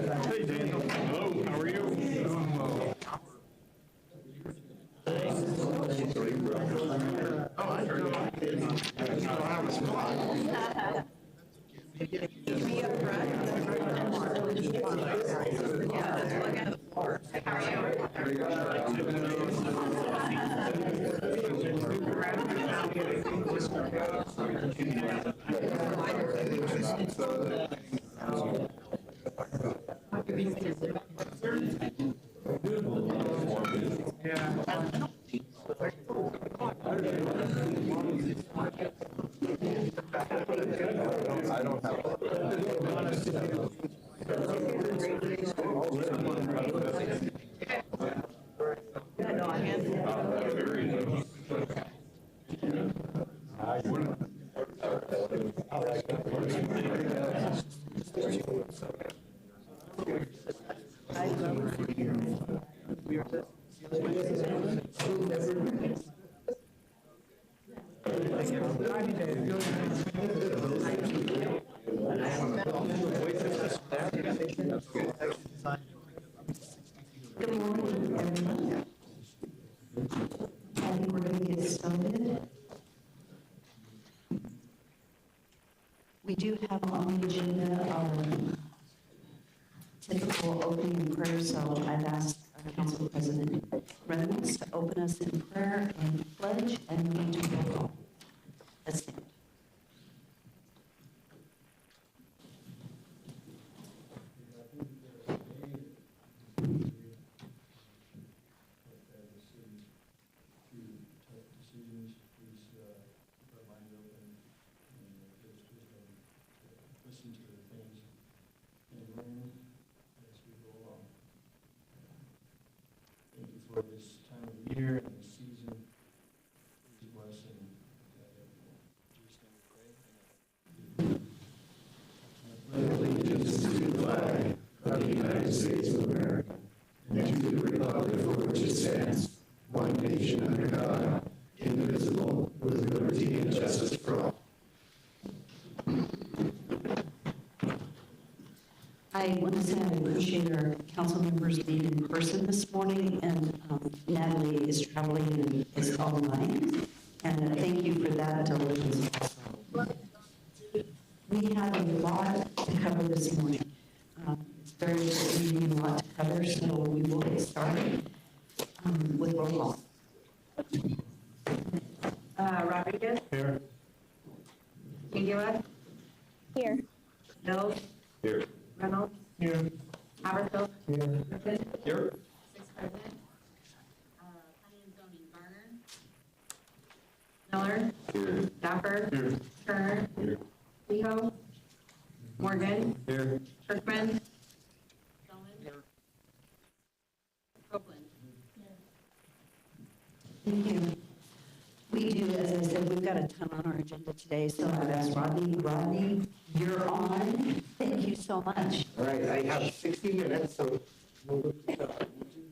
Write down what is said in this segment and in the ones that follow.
Hey, Daniel. Hello, how are you? Doing well. Oh, I heard about it. You don't have a spot. Be up front. Yeah, that's what I got the floor. How I don't have Good morning, everyone. I think we're going to get started. We do have on the agenda our typical opening prayer, so I've asked our Council President Reynolds to open us in prayer and pledge, and then we do roll call. Let's stand. Listen to the things and learn as we go along. Thank you for this time of year and this season. Please bless and guide everyone. In Jesus' name we pray. I pledge allegiance to the flag of the United States of America and to the republic for which it stands, one nation under God, indivisible, with liberty and justice for all. I want to say I appreciate our council members being in person this morning, and Natalie is traveling and is online, and thank you for that diligence also. We have a lot to cover this morning. It's very important, a lot to cover, so we will get started with roll call. Rodriguez? Here. Miguel? Here. Mills? Here. Reynolds? Here. Haverhill? Here. Griffin? Here. Six President? Planning and zoning, Garner? Miller? Here. Dapper? Here. Turner? Here. Leo? Morgan? Here. Kirkman? Spellman? Copeland? Thank you. We do, as I said, we've got a ton on our agenda today, so I've asked Rodney. Rodney, you're on. Thank you so much. All right, I have 60 minutes, so we'll look at would you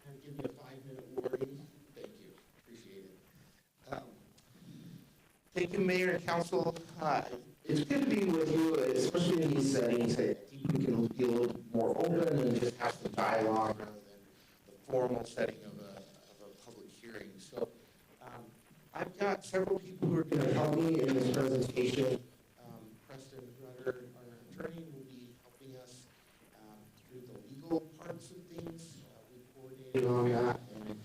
kind of give me a 5-minute warning? Thank you, appreciate it. Thank you, Mayor and Council. It's good to be with you, especially in these settings. I think we can be a little more open and just have some dialogue rather than the formal setting of a public hearing. So I've got several people who are going to help me in this presentation. Preston Rutter, our attorney, will be helping us through the legal parts of things. We coordinated on that, and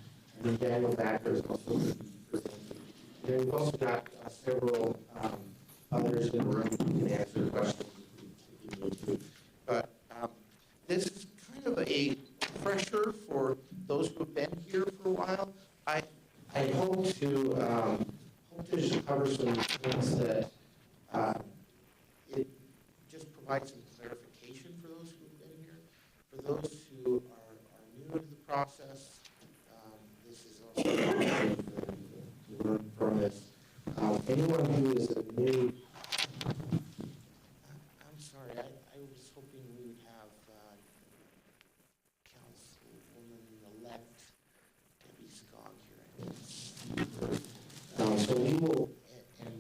then Daniel Backer is also going to be presenting. And then we've also got several others in the room who can answer questions if you need to. But this is kind of a refresher for those who have been here for a while. I hope to just cover some things that it just provides some clarification for those who have been here. For those who are new to the process, this is also to learn from this. Anyone who is a new, I'm sorry, I was hoping we would have Councilwoman-elect Debbie Skog here. So we will, and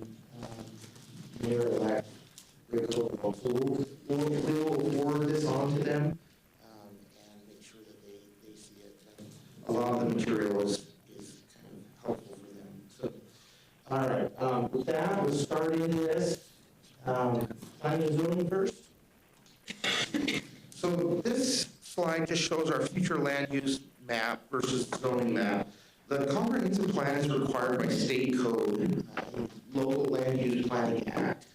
Mayor-elect Rick Hogan, so we'll forward this on to to them and make sure that they see it. And a lot of the material is kind of helpful for them. So, all right, with that, we'll start into this. Planning and zoning first. So this slide just shows our future land use map versus zoning map. The comprehensive plan is required by state code, Local Land Use Planning Act,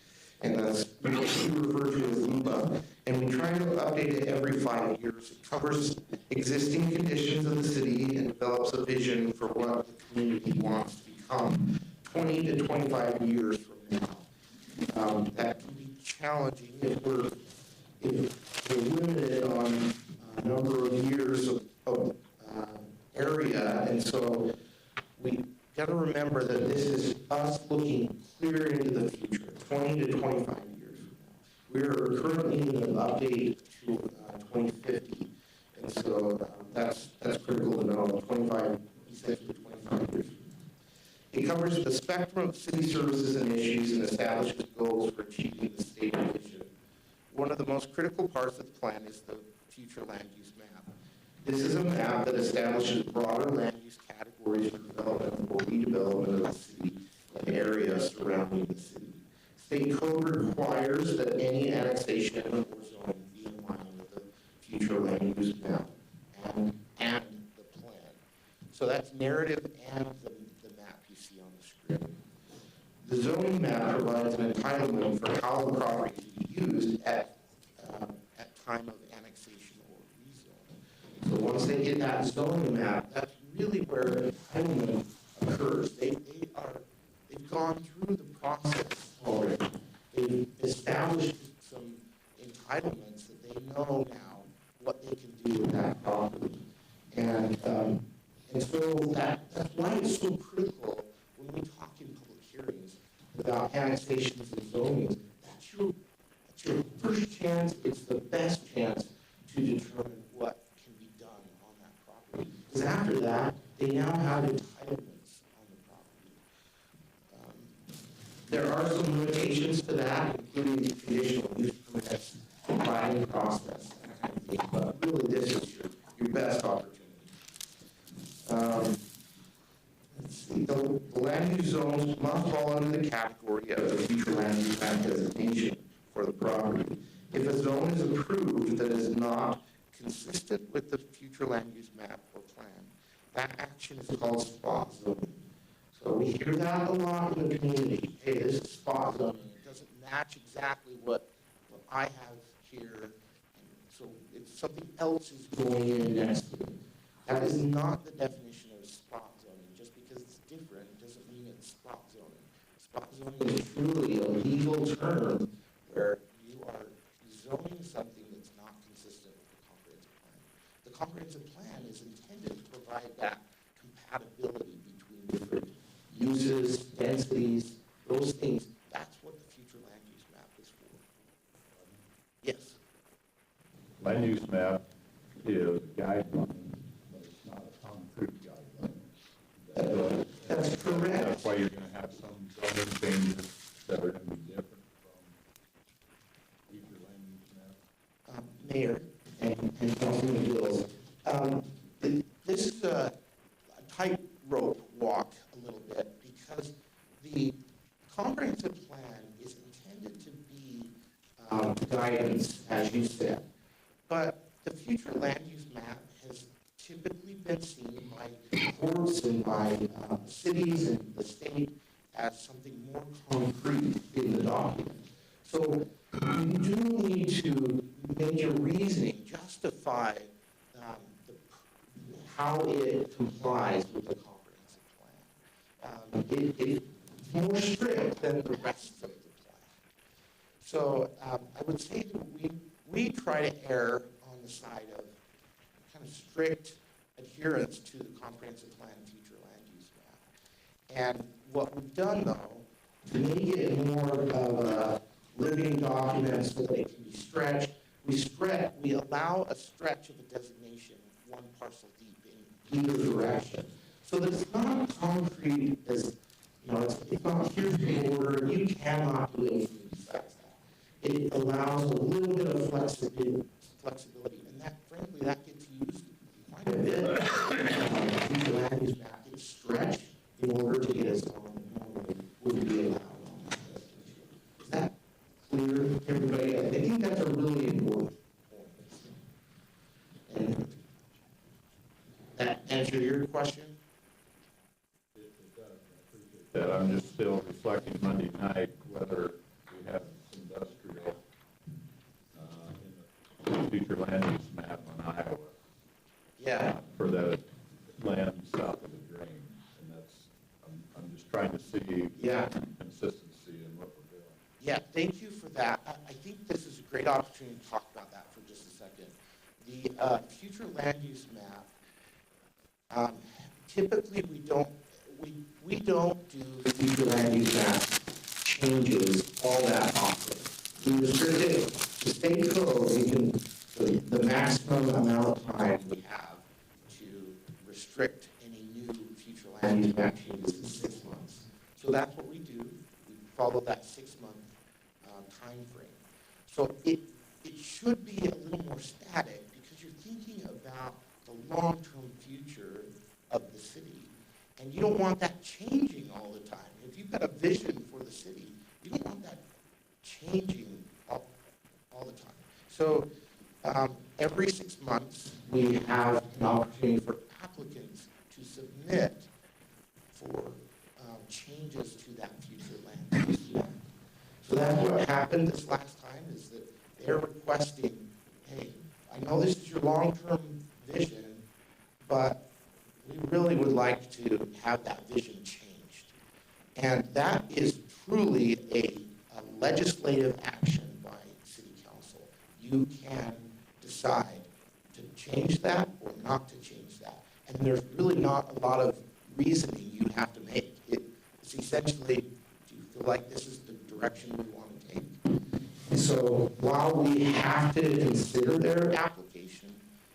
and that's what we refer to as LUPA, and we try to update it every 5 years. It covers existing conditions of the city and develops a vision for what the community wants to become 20 to 25 years from now. That can be challenging if we're limited on a number of years of area, and so we got to remember that this is us looking clear into the future, 20 to 25 years from now. We're currently in an update to 2050, and so that's critical to know, 25 to 25 years. It covers the spectrum of city services and issues and establishes goals for achieving the stated vision. One of the most critical parts of the plan is the future land use map. This is a map that establishes broader land use categories for development or redevelopment of the city and areas surrounding the city. State code requires that any annexation or zoning be in line with the future land use map and the plan. So that's narrative and the map you see on the screen. The zoning map provides an entitlement for how the property to be used at time of annexation or rezoning. So once they get that zoning map, that's really where entitlement occurs. They've gone through the process already. They've established some entitlements that they know now what they can do with that property. And so that's why it's so critical when we talk in public hearings about annexations and zonings. That's your first chance, it's the best chance to determine what can be done on that property. Because after that, they now have entitlements on the property. There are some limitations to that, including the conditional use permits, planning process, that kind of thing. But really, this is your best opportunity. Let's see. The land use zones must fall under the category of the future land use map designation for the property. If a zone is approved that is not consistent with the future land use map or plan, that action is called spot zoning. So we hear that a lot in the community. Hey, this is spot zoning. It doesn't match exactly what I have here. And so it's something else is going in next to it. That is not the definition of spot zoning. Just because it's different doesn't mean it's spot zoning. Spot zoning is truly a legal term where you are zoning something that's not consistent with the comprehensive plan. The comprehensive plan is intended to provide that compatibility between different uses, densities, those things. That's what the future land use map is for. Yes? Land use map is a guideline, but it's not a concrete guideline. That's correct. That's why you're going to have some zoning changes that are going to be different from future land use map. Mayor and Councilman Wills, this is a tightrope walk a little bit because the comprehensive plan is intended to be guidance, as you said, but the future land use map has typically been seen by courts and by cities and the state as something more concrete in the document. So you do need to make your reasoning justify how it complies with the comprehensive plan. It's more strict than the rest of the plan. So I would say that we try to err on the side of kind of strict adherence to the comprehensive plan and future land use map. And what we've done, though, to make it more of a living document so that it can be stretched, we allow a stretch of the designation one parcel deep in either direction. So that it's not concrete as, it's not here's the order, you cannot do anything besides that. It allows a little bit of flexibility, and that, frankly, that gets used quite a bit. Future land use map gets stretched in order to get a zone that normally wouldn't be allowed on that residential. Is that clear to everybody? I think that's a really important point. And that answer your question? That I'm just still reflecting Monday night whether we have industrial in the future land use map on Iowa. Yeah. For that land south of the drain, and that's, I'm just trying to see Yeah. consistency in what we're doing. Yeah, thank you for that. I think this is a great opportunity to talk about that for just a second. The future land use map, typically we don't do future land use map changes all that often. We restrict it to state code. We can, the maximum amount of time we have to restrict any new future land use map changes is 6 months. So that's what we do. We follow that 6-month time frame. So it should be a little more static because you're thinking about the long-term future of the city. And you don't want that changing all the time. If you've got a vision for the city, you don't want that changing all the time. So every 6 months, we have an opportunity for applicants to submit for changes to that future land use map. So that's what happened this last time, is that they're requesting, hey, I know this is your long-term vision, but we really would like to have that vision changed. And that is truly a legislative action by City Council. You can decide to change that or not to change that. And there's really not a lot of reasoning you have to make. It's essentially, do you feel like this is the direction we want to take? And so while we have to consider their application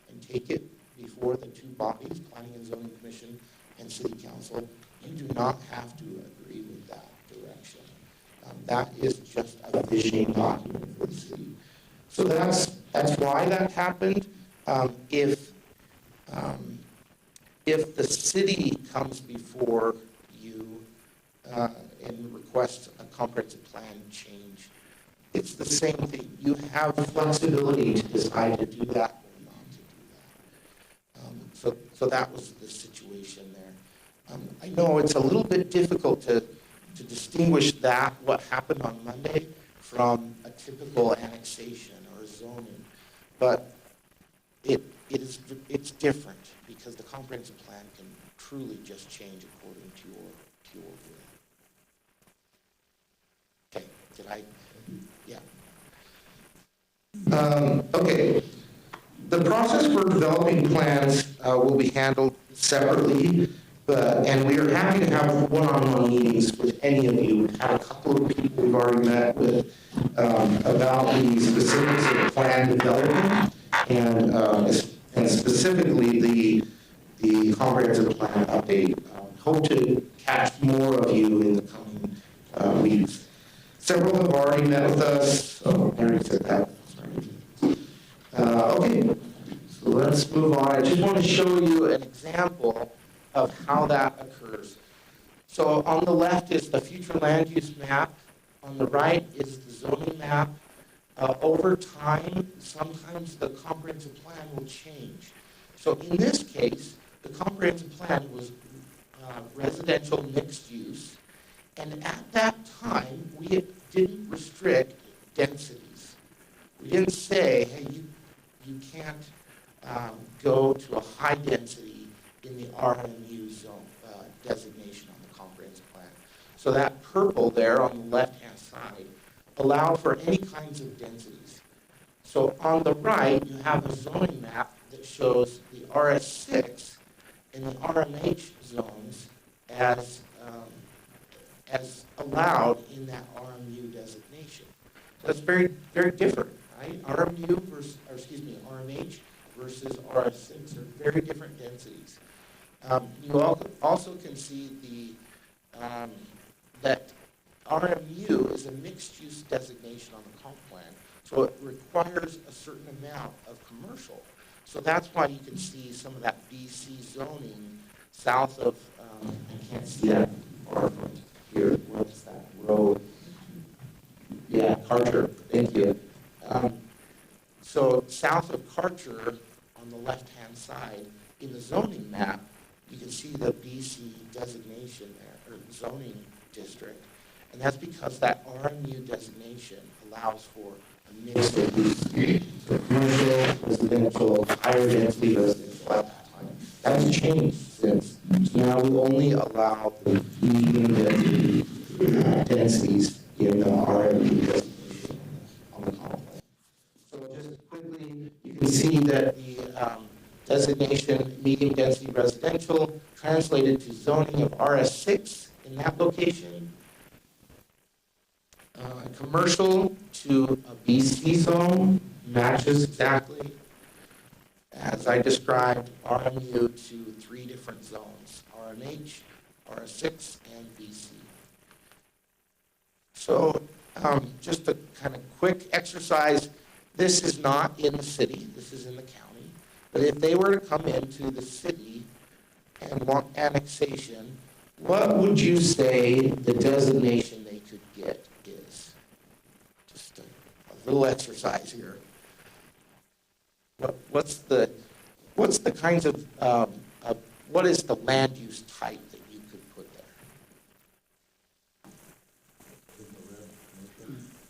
and take it before the two bodies, Planning and Zoning Commission and City Council, you do not have to agree with that direction. That is just a visioning document for the city. So that's why that happened. If the city comes before you and requests a comprehensive plan change, it's the same thing. You have flexibility to decide to do that or not to do that. So that was the situation there. I know it's a little bit difficult to distinguish that, what happened on Monday, from a typical annexation or zoning, but it's different because the comprehensive plan can truly just change according to your will. Okay, did I? Yeah. Okay. The process for developing plans will be handled separately, and we are happy to have one-on-one meetings with any of you. We've had a couple of people we've already met with about the specifics of plan development and specifically the comprehensive plan update. Hope to catch more of you in the coming weeks. Several have already met with us. Oh, I already said that. Sorry. Okay, so let's move on. I just want to show you an example of how that occurs. So on the left is the future land use map. On the right is the zoning map. Over time, sometimes the comprehensive plan will change. So in this case, the comprehensive plan was residential mixed use. And at that time, we didn't restrict densities. We didn't say, hey, you can't go to a high density in the RMU zone designation on the comprehensive plan. So that purple there on the left-hand side allowed for any kinds of densities. So on the right, you have a zoning map that shows the RS6 and the RMH zones as allowed in that RMU designation. That's very, very different, right? RMH versus RS6 are very different densities. You also can see that RMU is a mixed-use designation on the comp plan. So it requires a certain amount of commercial. So that's why you can see some of that BC zoning south of, I can't see that far from here, what's that road? Yeah, Karcher, thank you. So south of Karcher, on the left-hand side, in the zoning map, you can see the BC designation there, or zoning district. And that's because that RMU designation allows for a mix of these, so commercial, residential, higher density residential at that time. That's changed since. So now we only allow the medium density densities in the RMU designation on the comp plan. So just quickly, you can see that the designation medium density residential translated to zoning of RS6 in that location. Commercial to a BC zone matches exactly as I described RMU to 3 different zones, RMH, RS6, and BC. So just a kind of quick exercise, this is not in the city, this is in the county. But if they were to come into the city and want annexation, what would you say the designation they could get is? Just a little exercise here. What's the kinds of, what is the land use type that you could put there?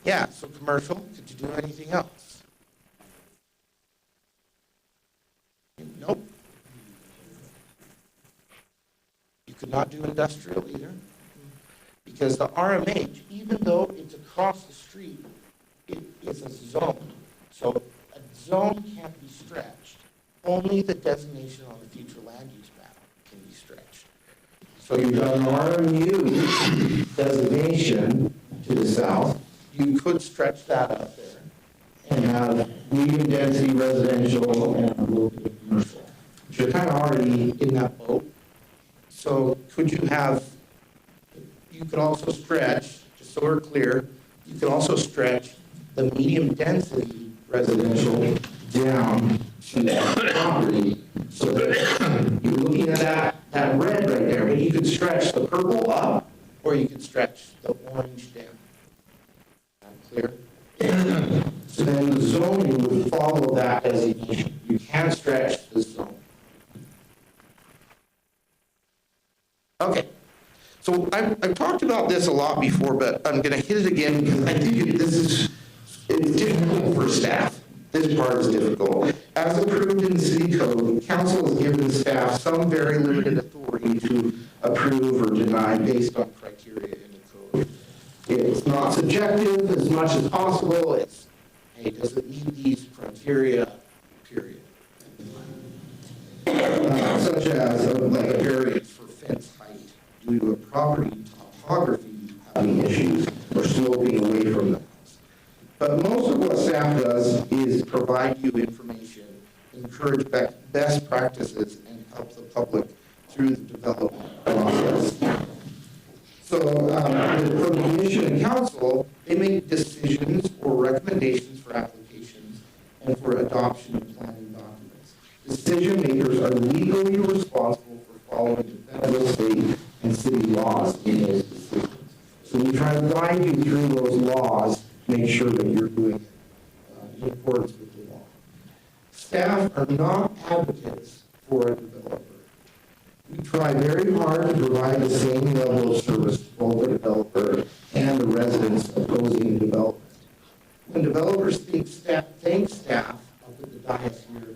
Yeah, so commercial, could you do anything else? Nope. You could not do industrial either. Because the RMH, even though it's across the street, it is a zone. So a zone can't be stretched. Only the designation on the future land use map can be stretched. So you've got an RMU designation to the south. You could stretch that up there and have medium density residential and a little bit of commercial. But you're kind of already in that boat. So could you have, you could also stretch, just so we're clear, you could also stretch the medium density residential down to that property. So that you're looking at that red right there, and you could stretch the purple up, or you could stretch the orange down. Clear? So then the zoning would follow that designation. You can't stretch the zone. Okay. So I've talked about this a lot before, but I'm going to hit it again because I think it's difficult for staff. This part is difficult. As approved in the city code, council has given staff some very limited authority to approve or deny based on criteria in the code. It's not subjective as much as possible. It's, hey, does it meet these criteria, period. Such as like a variance for fence height due to a property topography having issues or sloping away from the house. But most of what staff does is provide you information, encourage best practices, and help the public through the development process. So for the commission and council, they make decisions or recommendations for applications and for adoption of planning documents. Decision makers are legally responsible for following the federal, state, and city laws in those decisions. So we try to guide you through those laws to make sure that you're doing it in accordance with the law. Staff are not advocates for a developer. We try very hard to provide the same level of service to both the developer and the residents opposing development. When developers thank staff up at the dais here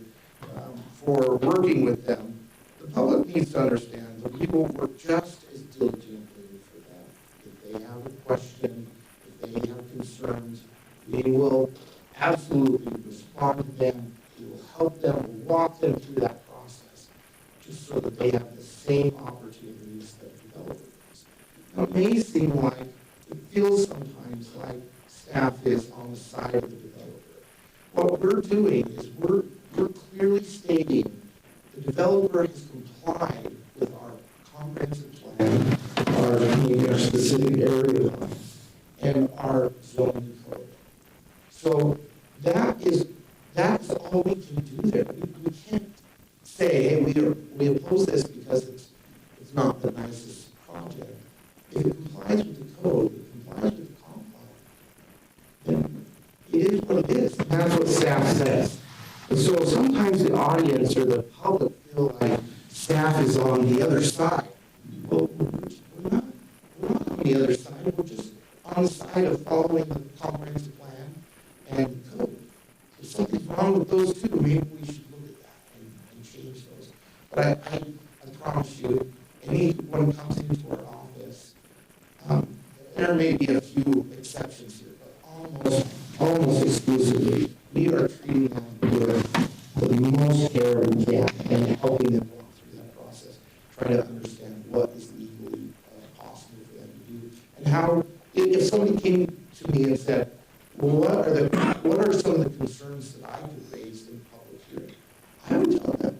for working with them, the public needs to understand that we will work just as diligently for them. If they have a question, if they have concerns, we will absolutely respond to them. We will help them, we'll walk them through that process, just so that they have the same opportunities that developers. Now, it may seem like, it feels sometimes like staff is on the side of the developer. What we're doing is we're clearly stating the developer has complied with our comprehensive plan, our specific area plan, and our zoning code. So that's all we can do there. We can't say, hey, we oppose this because it's not the nicest project. If it complies with the code, it complies with the comp plan, then it is what it is. And that's what staff says. And so sometimes the audience or the public feel like staff is on the other side. Well, we're not. We're not on the other side. We're just on the side of following the comprehensive plan and code. If something's wrong with those two, maybe we should look at that and change those. But I promise you, anyone comes into our office, there may be a few exceptions here, but almost exclusively, we are treating them with the most care we can and helping them walk through that process, trying to understand what is legally possible for them to do, and how, if somebody came to me and said, well, what are some of the concerns that I could raise in public hearing? I would tell them,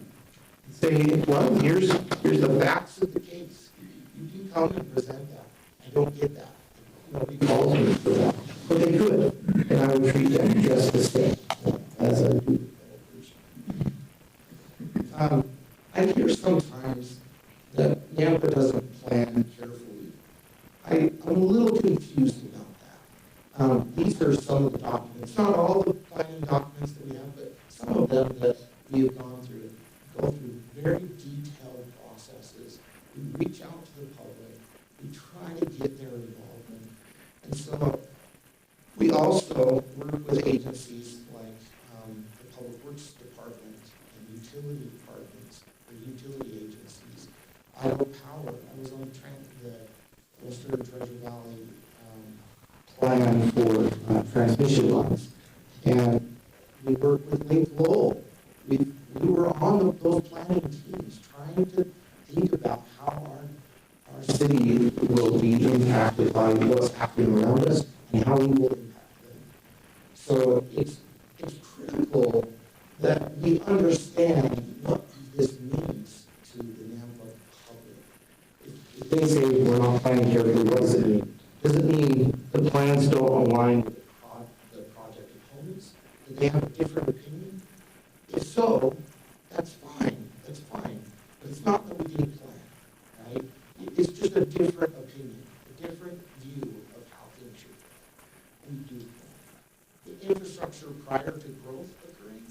say, well, here's the facts of the case. You can come and present that. I don't get that. Nobody calls me for that. But they could, and I would treat them just the same as I do. I hear sometimes that NAMPA doesn't plan carefully. I'm a little confused about that. These are some of the documents, not all the planning documents that we have, but some of them that we have gone through. Go through very detailed processes. We reach out to the public. We try to get their involvement. And so we also work with agencies like the Public Works Department and utility departments or utility agencies. Idaho Power. I was on the Western Treasure Valley plan for transmission lines. And we work with Link Lowell. We were on those planning teams trying to think about how our city will be impacted by what's happening around us and how we will impact them. So it's critical that we understand what this means to the NAMPA public. If they say we're not planning carefully, what does it mean? Does it mean the plans don't align with the project opponents? Do they have a different opinion? If so, that's fine. That's fine. But it's not that we didn't plan, right? It's just a different opinion, a different view of how things should be. We do plan. The infrastructure prior to growth occurring?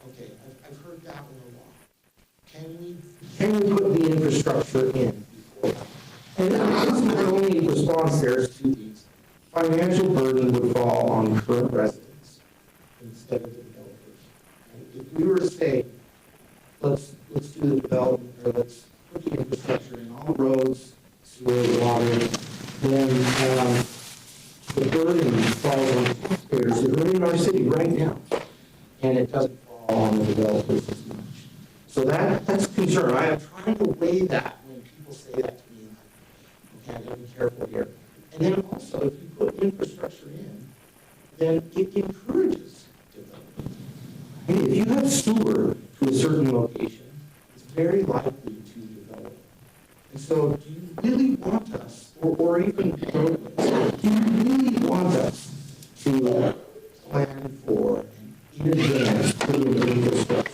Okay, I've heard that one a lot. Can we put the infrastructure in before that? And that's my only response there is two things. Financial burden would fall on current residents instead of the developers. And if we were to say, let's do the development, or let's put the infrastructure in all roads, sewer, water, then the burden falls on taxpayers that are in our city right now, and it doesn't fall on the developers as much. So that's a concern. I am trying to weigh that when people say that to me. Okay, I gotta be careful here. And then also, if you put infrastructure in, then it encourages development. Hey, if you have sewer to a certain location, it's very likely to develop. And so, do you really want us, or even roadways, do you really want us to plan for and in advance put in infrastructure?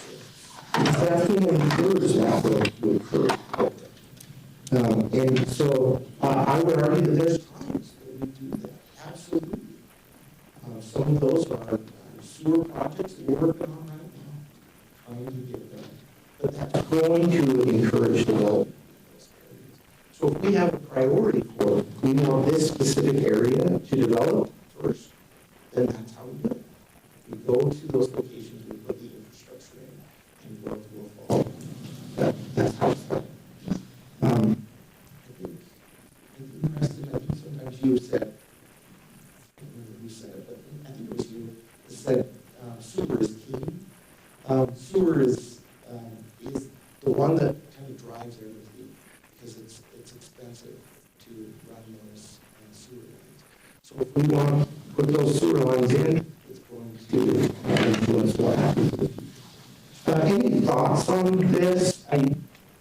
Because that's going to encourage that way to encourage development. And so, I would argue that there's times that we do that. Absolutely. Some of those are sewer projects that we're working on right now, trying to get done. But that's going to encourage development in those areas. So if we have a priority for, we want this specific area to develop first, then that's how we do it. We go to those locations, we put the infrastructure in, and growth will follow. That's how it's done. Preston, I think sometimes you said, I can't remember who said it, but I think it was you, that said sewer is key. Sewer is the one that kind of drives everything because it's expensive to run those sewer lines. So if we want to put those sewer lines in, it's going to influence what happens in the future. Any thoughts on this?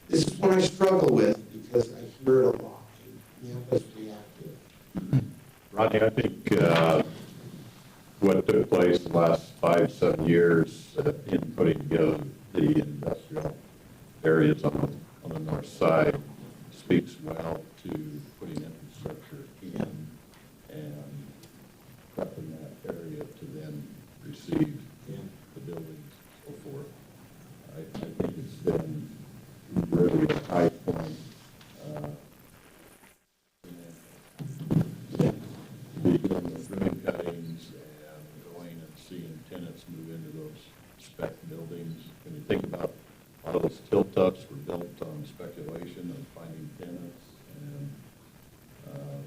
This is one I struggle with because I hear it a lot. NAMPA's reactive. Rodney, I think what took place the last 5, 7 years in putting together the industrial areas on the north side speaks well to putting infrastructure in and prepping that area to then receive the buildings and so forth. I think it's been really a high point. Beginning with ribbon cuttings and going and seeing tenants move into those spec buildings. When you think about a lot of those tilt-ups were built on speculation and finding tenants, and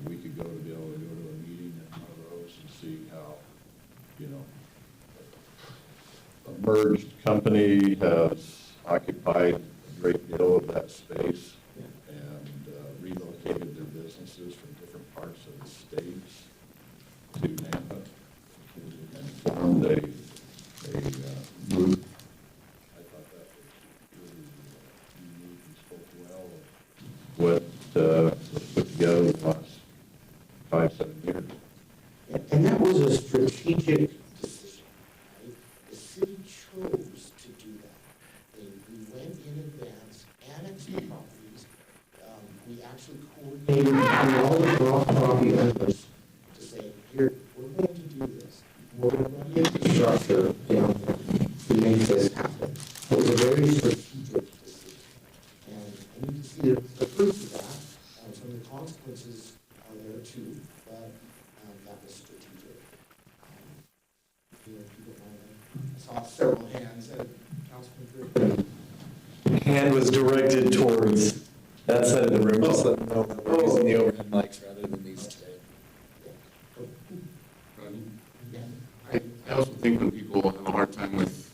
we could be able to go to a meeting at one of those and see how, a merged company has occupied a great deal of that space and relocated their businesses from different parts of the states to Nampa and formed a group. I thought that was really unique and spoke well of what was put together in the last 5, 7 years. And that was a strategic decision, right? The city chose to do that. We went in advance, annexed the properties. We actually coordinated with all the property owners to say, here, we're going to do this. We're going to run the infrastructure down to make this happen. It was a very strategic decision. And I need to see the fruit of that. Some of the consequences are there too, but that was strategic. I saw several hands at Councilman Griffin. Hand was directed towards that side of the room, just let them know that we're using the overhead mics rather than these two. I also think when people have a hard time with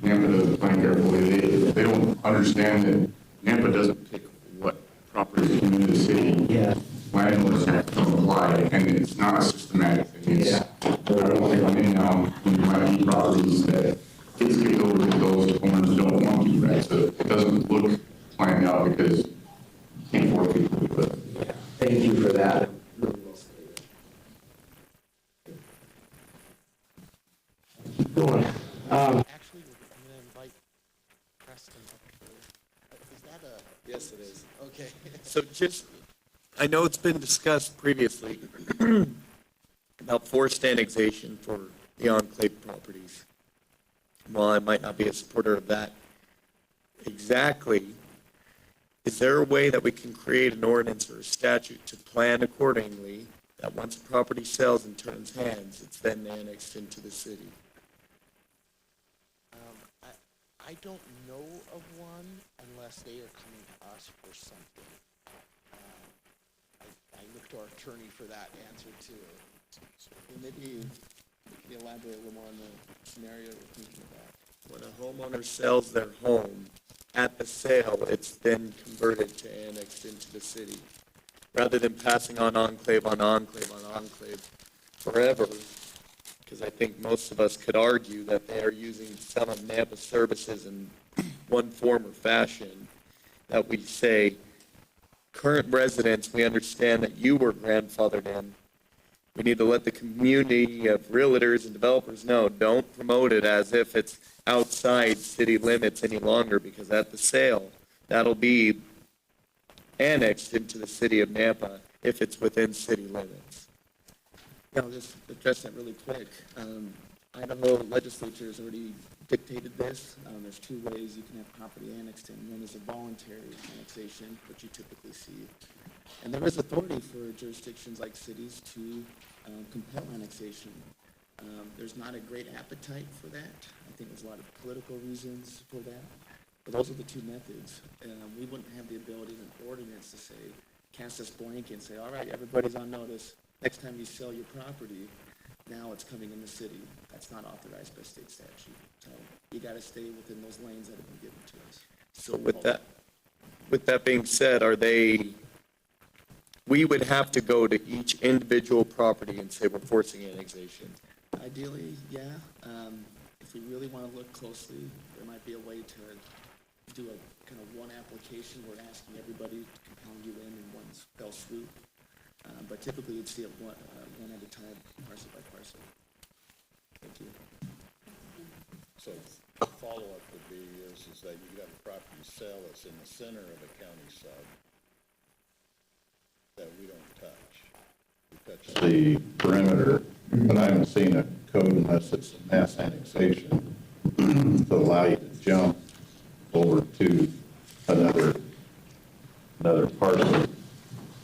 Nampa doesn't plan carefully, they don't understand that Nampa doesn't pick what properties come into the city. Yeah. Landlords have to apply, and it's not a systematic thing. It's, I don't want to come in now, and there might be properties that get skipped over because those owners don't want to, right? So it doesn't look planned out because you can't force people to do it. Thank you for that. Really well stated. Keep going. Actually, I'm going to invite Preston up here. Is that a? Yes, it is. Okay. So I know it's been discussed previously about forced annexation for the enclave properties. While I might not be a supporter of that exactly, is there a way that we can create an ordinance or a statute to plan accordingly that once a property sells and turns hands, it's then annexed into the city? I don't know of one unless they are coming to us for something. I look to our attorney for that answer too. Maybe you can elaborate a little more on the scenario we're thinking about. When a homeowner sells their home, at the sale, it's then converted to annexed into the city. Rather than passing on enclave on enclave on enclave forever, because I think most of us could argue that they are using some of Nampa services in one form or fashion, that we say, current residents, we understand that you were grandfathered in. We need to let the community of realtors and developers know, don't promote it as if it's outside city limits any longer, because at the sale, that'll be annexed into the city of Nampa if it's within city limits. Yeah, I'll just address that really quick. Idaho legislature has already dictated this. There's two ways you can have property annexed in. One is a voluntary annexation, which you typically see. And there is authority for jurisdictions like cities to compel annexation. There's not a great appetite for that. I think there's a lot of political reasons for that. But those are the two methods. We wouldn't have the ability in an ordinance to say, cast this blanket and say, all right, everybody's on notice. Next time you sell your property, now it's coming in the city. That's not authorized by state statute. So you got to stay within those lanes that have been given to us. So with that being said, we would have to go to each individual property and say we're forcing annexation. Ideally, yeah. If we really want to look closely, there might be a way to do a kind of one application. We're asking everybody to compound you in one fell swoop. But typically, you'd see it one at a time, parcel by parcel. Thank you. So the follow-up would be is that you got a property sale that's in the center of a county sub that we don't touch. We touch the perimeter, but I haven't seen a code unless it's a mass annexation to allow you to jump over to another parcel.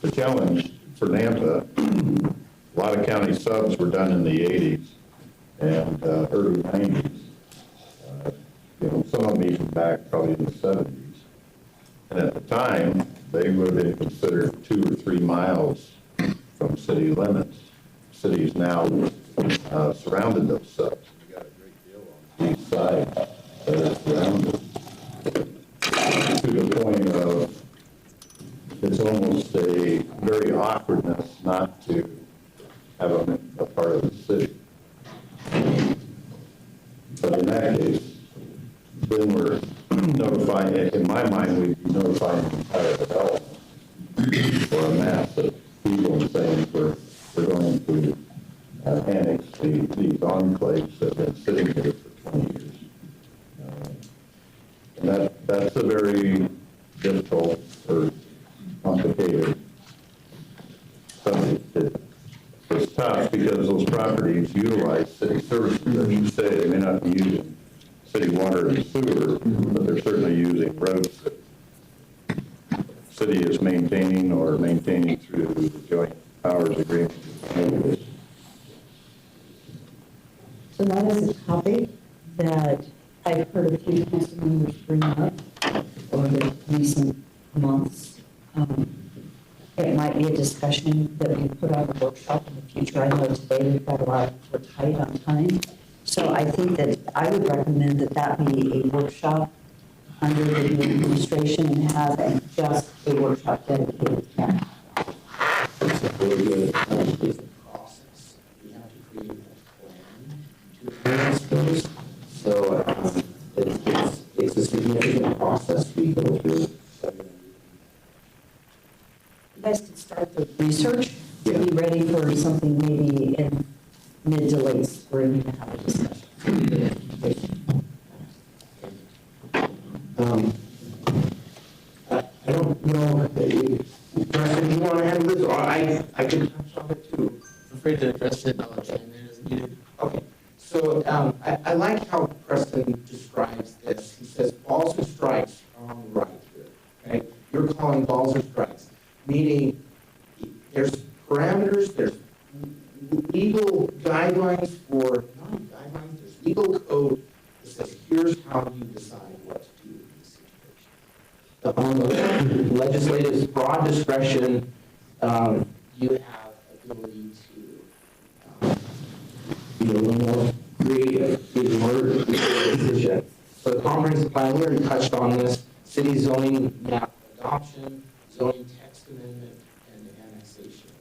The challenge for Nampa, a lot of county subs were done in the 80s and early 90s. Some of them even back probably in the 70s. And at the time, they would have been considered 2 or 3 miles from city limits. Cities now surrounded those subs. We got a great deal on the east side that is surrounded to the point of it's almost a very awkwardness not to have a part of the city. But in that case, then we're notifying, in my mind, we'd be notifying the entire development for a mass of people and saying we're going to annex these enclaves that have been sitting here for 20 years. And that's a very difficult or complicated subject. It's tough because those properties utilize city services. As you say, they may not be using city water and sewer, but they're certainly using roads that the city is maintaining or maintaining through the joint powers agreement. So that is a topic that I've heard a few council members bring up over the recent months. It might be a discussion that we put on a workshop in the future. I know today we've got a lot, we're tight on time. So I think that I would recommend that be a workshop under the new administration and have just a workshop dedicated to that. It's a really good process. We have to create a plan to advance those. So it's a significant process we go through. You guys could start the research to be ready for something maybe in mid to late spring to have a discussion. I don't know, Preston, you want to handle this, or I can touch on it too? I'm afraid to address it, I'll chime in as needed. Okay, so I like how Preston describes this. He says balls and strikes are on the right here, okay? You're calling balls and strikes, meaning there's parameters, there's legal guidelines for, not guidelines, there's legal code that says here's how you decide what to do in this situation. On the legislative's broad discretion, you have ability to be a little more creative in order to make a decision. So the comprehensive plan, we already touched on this, city zoning map adoption, zoning text amendment, and annexation.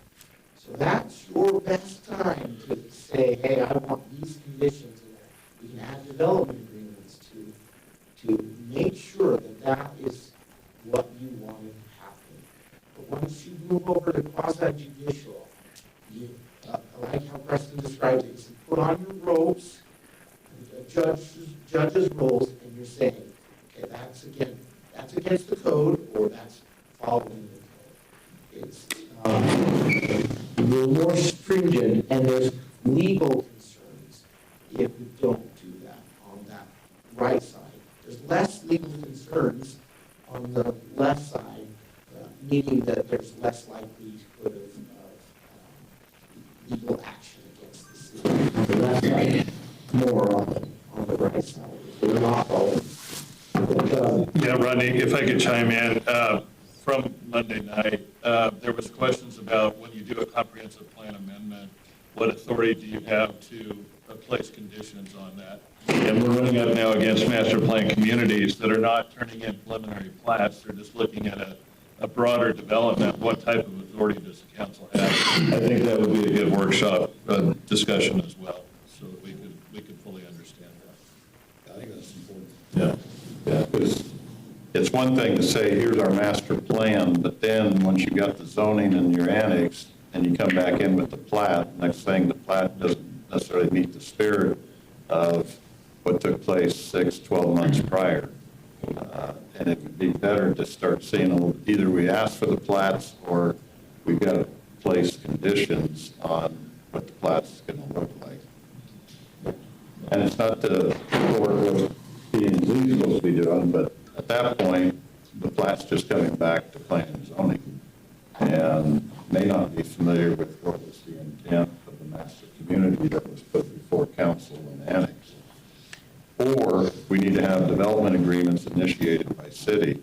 So that's your best time to say, hey, I want these conditions in there. We can add development agreements to make sure that that is what you wanted to happen. But once you move over to quasi-judicial, I like how Preston described it. You put on your robes, the judge's roles, and you're saying, okay, that's against the code, or that's following the code. It's a little more stringent, and there's legal concerns if you don't do that on that right side. There's less legal concerns on the left side, meaning that there's less likelihood of legal action against the city. On the left side, more on the right side. So we're not all. Yeah, Rodney, if I could chime in, from Monday night, there was questions about when you do a comprehensive plan amendment, what authority do you have to place conditions on that? And we're running up now against master plan communities that are not turning in preliminary plats, they're just looking at a broader development. What type of authority does the council have? I think that would be a good workshop discussion as well, so that we could fully understand that. I think that's important. Yeah, because it's one thing to say, here's our master plan, but then once you've got the zoning and your annex, and you come back in with the plat, next thing, the plat doesn't necessarily meet the spirit of what took place 6, 12 months prior. And it would be better to start seeing, either we ask for the plats or we've got to place conditions on what the plat's going to look like. And it's not the for what P&Z is supposed to be doing, but at that point, the plat's just coming back to planning and zoning and may not be familiar with what was the intent of the master community that was put before council and annex. Or we need to have development agreements initiated by city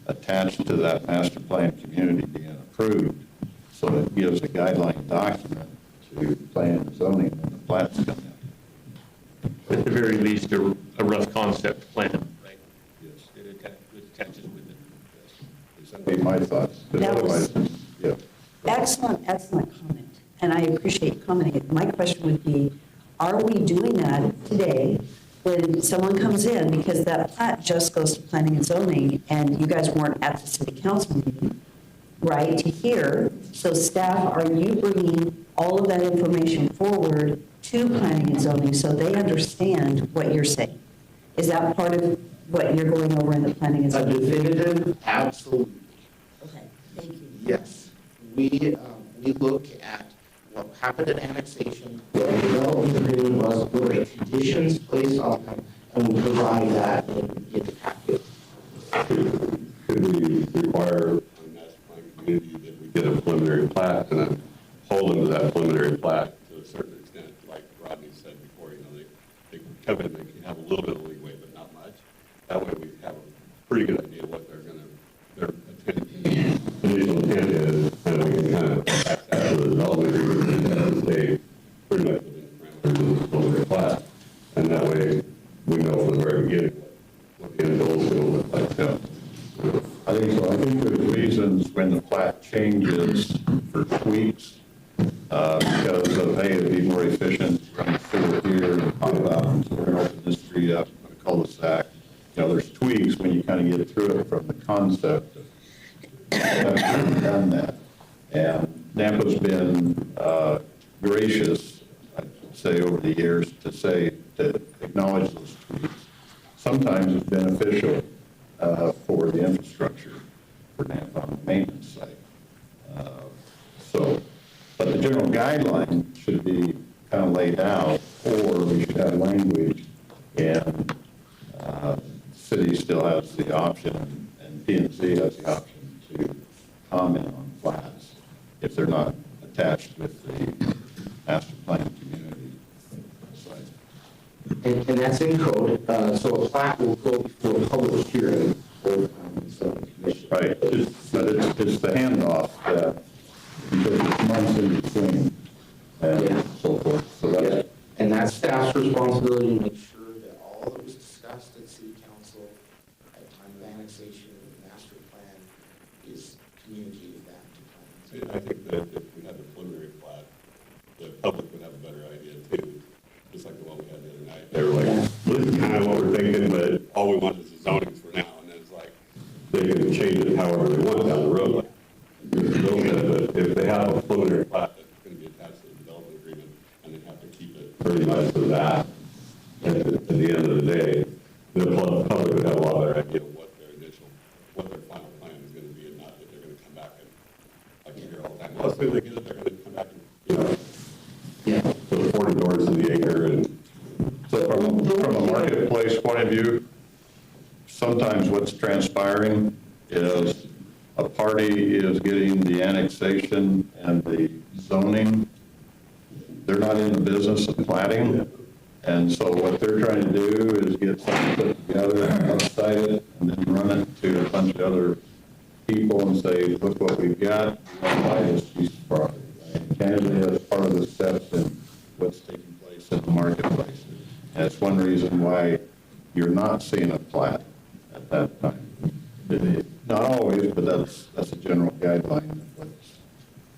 attached to that master plan community being approved, so it gives a guideline document to plan and zoning when the plats come in. At the very least, a rough concept plan, right? Yes. It attaches with it. That'd be my thoughts. But That was- otherwise, yeah. Excellent comment, and I appreciate you commenting. My question would be, are we doing that today when someone comes in, because that plat just goes to planning and zoning, and you guys weren't at the city council meeting, right, to hear? So staff, are you bringing all of that information forward to planning and zoning so they understand what you're saying? Is that part of what you're going over in the planning and A zoning? definitive, absolutely. Okay, thank you. Yes, we look at what happened at annexation, what the development agreement was, what were the conditions placed on them, and we provide that in the packet. Could we require a master plan community that we get a preliminary plat and then hold them to that preliminary plat to a certain extent, like Rodney said before, they can come in, they can have a little bit of leeway, but not much. That way we have a pretty good idea what their initial intent is, and we can kind of back that to the development agreement and stay pretty much within the parameters of the preliminary plat. And that way we know from the very beginning what the end goal is going to look like. Yeah. I think so. I think there's reasons when the plat changes for tweaks, because of, hey, it'd be more efficient, run the sewer here, and pop out, and we're gonna open this street up, a cul-de-sac. You know, there's tweaks when you kind of get through it from the concept of having done that. And Nampa's been gracious, I'd say, over the years to acknowledge those tweaks. Sometimes it's beneficial for the infrastructure for Nampa on the maintenance side. But the general guideline should be kind of laid out, or we should have language, and city still has the option, and P&Z has the option to comment on plats if they're not attached with the master plan community side. And that's in code, so a plat will go before a public hearing for the zoning commission. Right, but it's the handoff that, because it's months in between and so forth, so that's. And that's staff's responsibility to make sure that all that was discussed at city council at the time of annexation and the master plan is communicated back to planning. I think that if we had the preliminary plat, the public would have a better idea too, just like the one we had the other night. They were like, well, this is kind of what we're thinking, but all we want is the zoning for now. And then it's like, they can change it however they want down the road. Like, but if they have a preliminary plat that's going to be attached to the development agreement, and they have to keep it pretty much to that, and at the end of the day, the public would have a lot better idea of what their final plan is going to be, and not that they're going to come back and, like you hear all the time, well, as soon as they get it, they're going to come back and, put 40 doors in the acre, and So from a marketplace point of view, sometimes what's transpiring is a party is getting the annexation and the zoning. They're not in the business of platting. And so what they're trying to do is get something put together, upside it, and then run it to a bunch of other people and say, look what we've got, we want to buy this piece of property. And candidly, that's part of the steps in what's taking place in the marketplace. And that's one reason why you're not seeing a plat at that time. Not always, but that's a general guideline of what's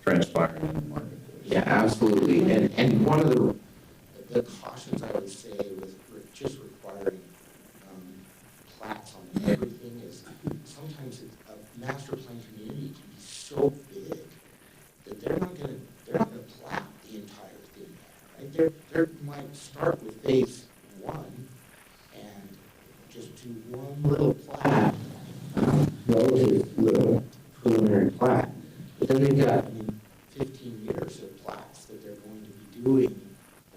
transpiring in the marketplace. Yeah, absolutely. And one of the cautions I would say with just requiring plats on everything is sometimes a master plan community can be so big that they're not gonna plat the entire thing, right? They might start with phase one and just do one little plat, relative little preliminary plat. But then they've got, 15 years of plats that they're going to be doing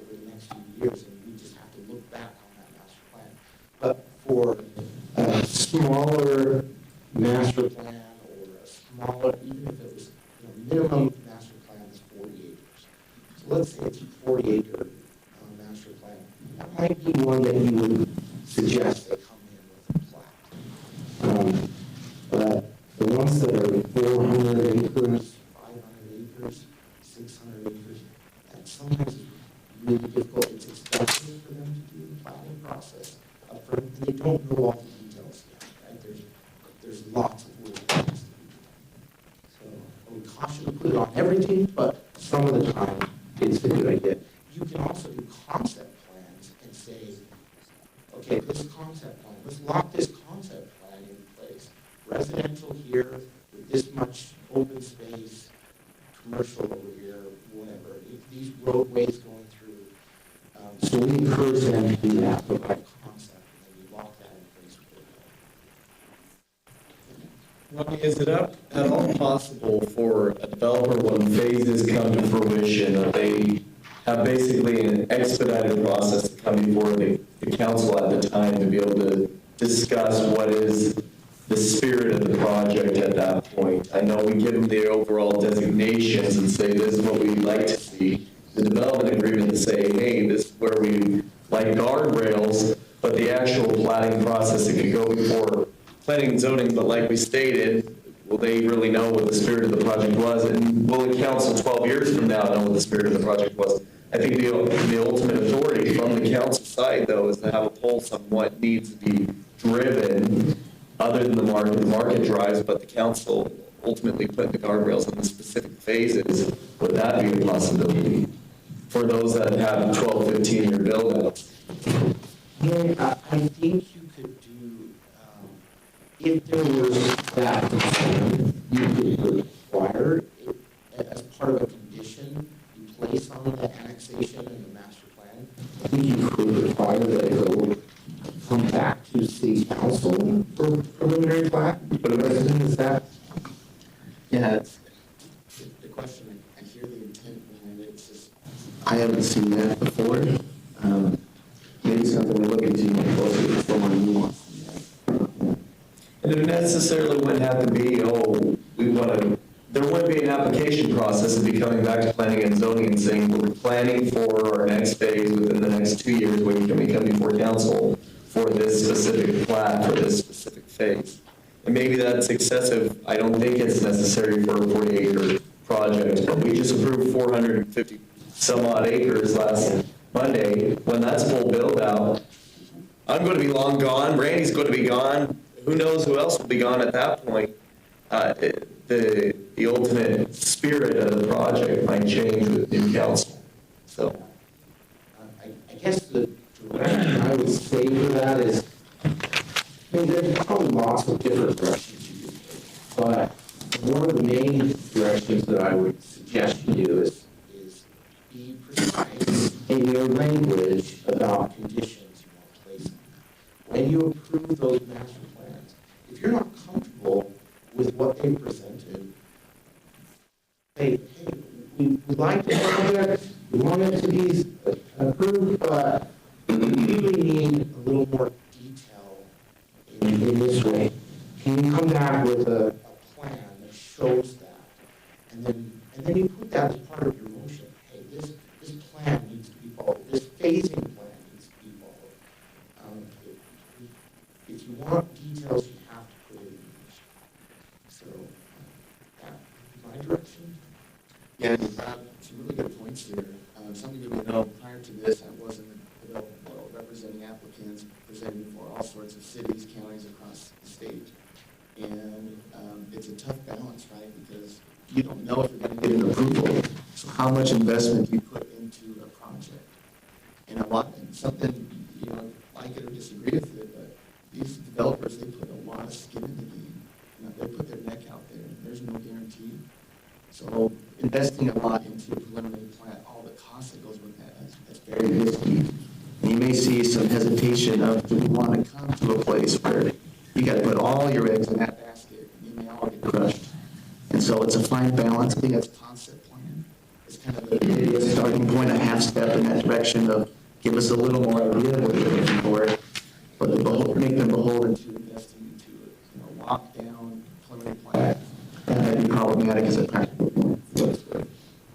over the next few years, and we just have to look back on that master plan. But for a smaller master plan, or a smaller, even if it was, minimum master plan is 40 acres. So let's say it's a 40-acre master plan. That might be one that you would suggest they come in with a plat. But the ones that are 400 acres, 500 acres, 600 acres, that sometimes is really difficult. It's expensive for them to do the planning process upfront, and they don't know all the details yet, right? There's lots of little things to be done. So I would caution to put it on everything, but some of the time it's a good idea. You can also do concept plans and say, okay, this concept plan, let's lock this concept plan in place. Residential here with this much open space, commercial over here, whatever. These roadways going through. So we encourage them to do that, but by concept, and then we lock that in place. Ronnie, is it at all possible for a developer, when phases come to fruition, that they have basically an expedited process to come before the council at the time to be able to discuss what is the spirit of the project at that point? I know we give them the overall designations and say this is what we'd like to see. The development agreement to say, hey, this is where we like guardrails, but the actual planning process that could go before planning and zoning, but like we stated, will they really know what the spirit of the project was? And will the council 12 years from now know what the spirit of the project was? I think the ultimate authority from the council side, though, is to have a pulse on what needs to be driven other than the market drives, but the council ultimately put the guardrails on the specific phases. Would that be a possibility for those that have 12, 15-year build-outs? Yeah, I think you could do, if there was that concern, you could require it as part of a condition you place on the annexation and the master plan. I think you could require that it go come back to city council for preliminary plat, but a resident is that? Yeah, it's the question. I hear the intent behind it. It's just I haven't seen that before. Maybe something we look into more closely for more nuance. And it necessarily wouldn't have to be, there would be an application process of be coming back to planning and zoning and saying, we're planning for our next phase within the next 2 years, when can we come before council for this specific plat, for this specific phase. And maybe that's excessive. I don't think it's necessary for a 40-acre project, but we just approved 450 some odd acres last Monday. When that's full build out, I'm going to be long gone. Randy's going to be gone. Who knows who else will be gone at that point? The ultimate spirit of the project might change with new council. So, I guess the direction I would say for that is, there's probably lots of different directions you can take, but one of the main directions that I would suggest you do is be precise in your language about conditions you want to place on that. When you approve those master plans, if you're not comfortable with what they presented, hey, we like the project, we want it to be approved, but we really need a little more detail in this way. Can you come back with a plan that shows that? And then you put that as part of your motion. Hey, this plan needs to be followed. This phasing plan needs to be followed. If you want details, you have to put it in the motion. So, my direction. yeah, you brought some really good points here. Something that we know, prior to this, I wasn't a developer representing applicants, presenting for all sorts of cities, counties across the state. And it's a tough balance, right? Because you don't know if you're going to get an approval. So how much investment do you put into a project? And something, like it or disagree with it, but these developers, they put a lot of skin in the game. They put their neck out there, and there's no guarantee. So investing a lot into a preliminary plan, all the costs that goes with that, that's very risky. And you may see some hesitation of, do we want to come to a place where you got to put all your eggs in that basket, and you may all get crushed. And so it's a fine balance. I think that's a concept plan. It's kind of a starting point, a half step in that direction of give us a little more idea of what you're looking for, but make them beholden to investing into a lockdown preliminary plan. And that'd be problematic as a practical point.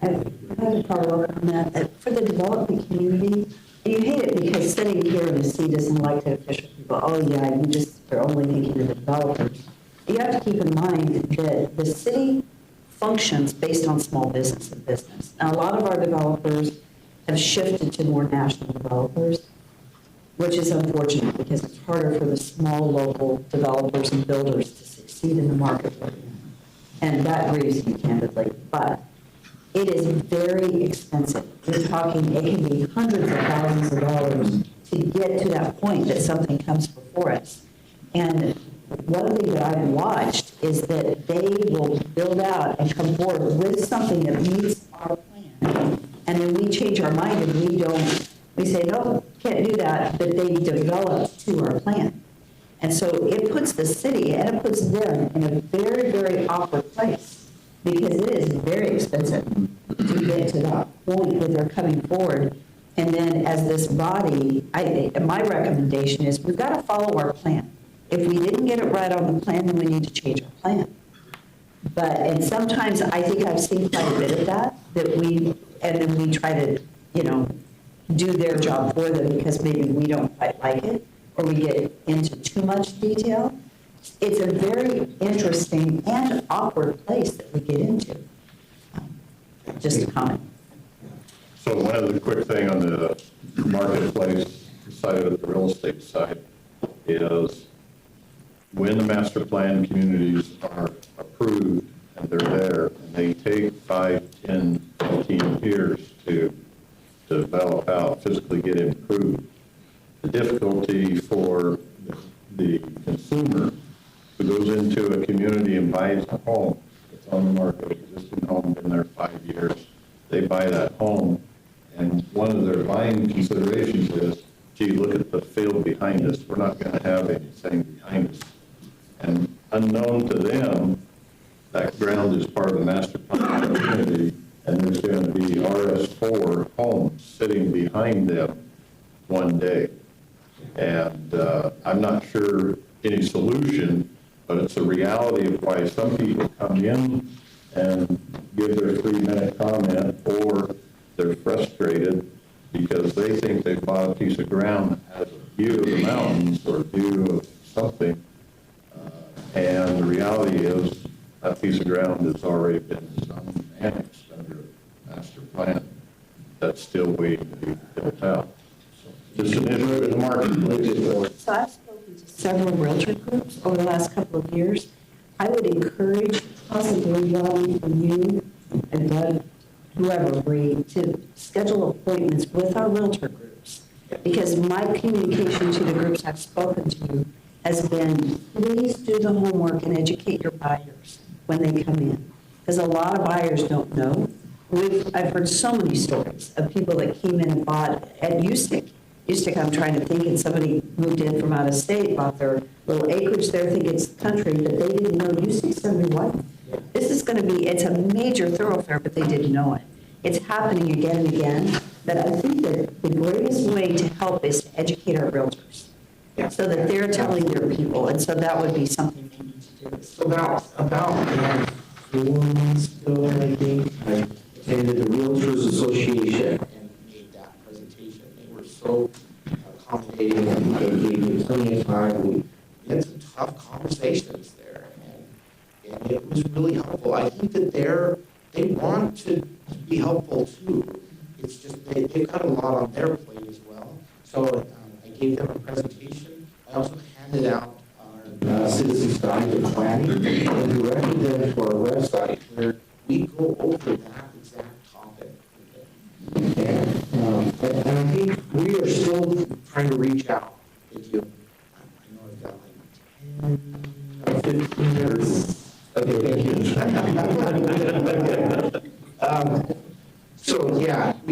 I have a follow up on that. For the development community, and you hate it because sitting here in the seat doesn't like the official people. Oh yeah, they're only thinking of the developers. You have to keep in mind that the city functions based on small business and business. Now, a lot of our developers have shifted to more national developers, which is unfortunate because it's harder for the small local developers and builders to succeed in the marketplace. And that grieves me candidly. But it is very expensive. We're talking, it can be hundreds of thousands of dollars to get to that point that something comes before us. And one thing that I've watched is that they will build out and come forward with something that meets our plan. And then we change our mind and we say, no, can't do that, but they develop to our plan. And so it puts the city and it puts them in a very, very awkward place because it is very expensive to get to that point where they're coming forward. And then as this body, my recommendation is we've got to follow our plan. If we didn't get it right on the plan, then we need to change our plan. And sometimes I think I've seen quite a bit of that and then we try to, do their job for them because maybe we don't quite like it or we get into too much detail. It's a very interesting and awkward place that we get into. Just a comment. So one other quick thing on the marketplace side of the real estate side is when the master plan communities are approved and they're there, and they take 5, 10, 15 years to develop out, physically get improved. The difficulty for the consumer who goes into a community and buys a home, it's on the market, existing home, been there 5 years, they buy that home, and one of their buying considerations is, gee, look at the field behind us, we're not going to have anything behind us. And unknown to them, that ground is part of the master plan community, and there's going to be RS4 homes sitting behind them one day. And I'm not sure any solution, but it's a reality of why some people come in and give their 3-minute comment, or they're frustrated because they think they bought a piece of ground that has a view of the mountains or a view of something. And the reality is that piece of ground has already been zoned and annexed under a master plan that's still waiting to be built out. So just an issue in the marketplace. So I've spoken to several realtor groups over the last couple of years. I would encourage possibly Ron and you and Doug, whoever, Bree, to schedule appointments with our realtor groups. Because my communication to the groups I've spoken to has been, please do the homework and educate your buyers when they come in. Because a lot of buyers don't know. I've heard so many stories of people that came in and bought at USTIC. USTIC, I'm trying to think, and somebody moved in from out of state, bought their little acreage there, think it's country, but they didn't know USTIC's going to be white. This is going to be, it's a major thoroughfare, but they didn't know it. It's happening again and again, but I think that the greatest way to help is to educate our realtors so that they're telling their people, and so that would be something they need to do. So about 4 months ago, I think, I attended the Realtors Association and made that presentation. They were so accommodating and they gave me plenty of time. We had some tough conversations there, and it was really helpful. I think that they want to be helpful too. It's just they've got a lot on their plate as well. So I gave them a presentation. I also handed out our Citizens Guide to Planning and directed them to our website where we go over that exact topic. And I think we are still trying to reach out. If you, I know I've got like 10 or 15 minutes. Okay, thank you.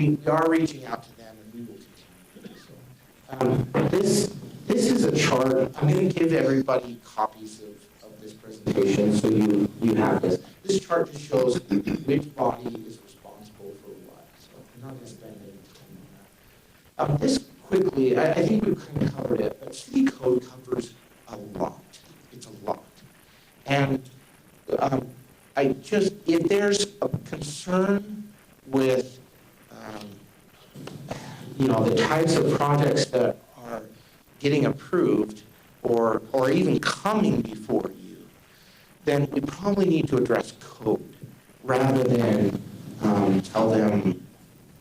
we are reaching out to them, and we will continue to do so. This is a chart. I'm going to give everybody copies of this presentation, so you have this. This chart just shows which body is responsible for what, so I'm not going to spend any time on that. This quickly, I think we've kind of covered it, but city code covers a lot. It's a lot. And if there's a concern with, the types of projects that are getting approved or even coming before you, then we probably need to address code rather than tell them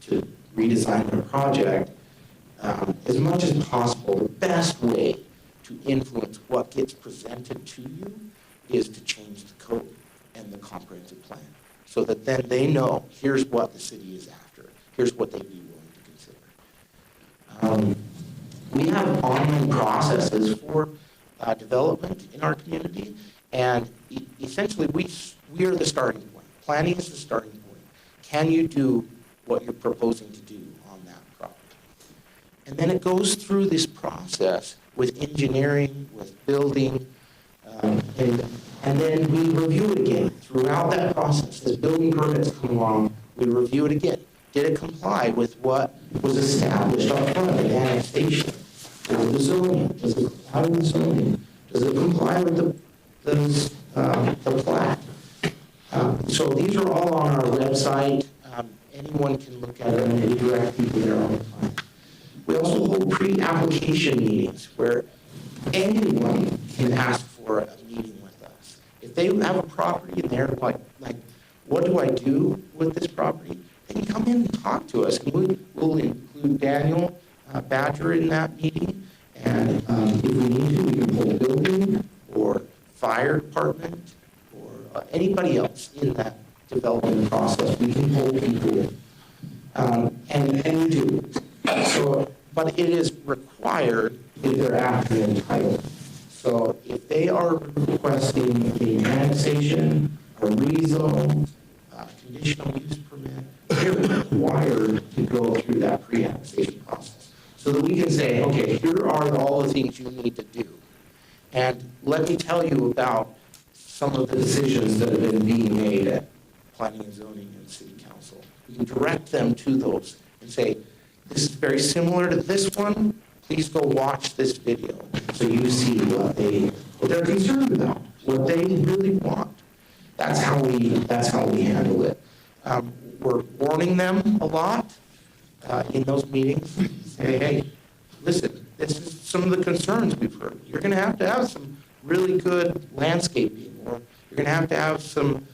to redesign their project. As much as possible, the best way to influence what gets presented to you is to change the code and the comprehensive plan, so that then they know, here's what the city is after, here's what they'd be willing to consider. We have online processes for development in our community, and essentially we are the starting point. Planning is the starting point. Can you do what you're proposing to do on that property? And then it goes through this process with engineering, with building, and then we review it again. Throughout that process, as building permits come along, we review it again. Did it comply with what was established up front in annexation? Or the zoning? Does it comply with the zoning? Does it comply with the plat? So these are all on our website. Anyone can look at it, and we direct people there all the time. We also hold pre-application meetings where anyone can ask for a meeting with us. If they have a property and they're like, what do I do with this property? They can come in and talk to us. And we'll include Daniel Badger in that meeting. And if we need to, we can pull building or fire department or anybody else in that development process. We can pull people, and we do. So, but it is required if they're after an entitlement. So if they are requesting an annexation, a rezone, conditional use permit, they're required to go through that pre-annexation process. So that we can say, okay, here are all the things you need to do. And let me tell you about some of the decisions that have been being made at Planning and Zoning and City Council. We can direct them to those and say, this is very similar to this one. Please go watch this video so you see what they're concerned about, what they really want. That's how we handle it. We're warning them a lot in those meetings. Say, hey, listen, this is some of the concerns we've heard. You're going to have some really good landscaping, or you're going to have some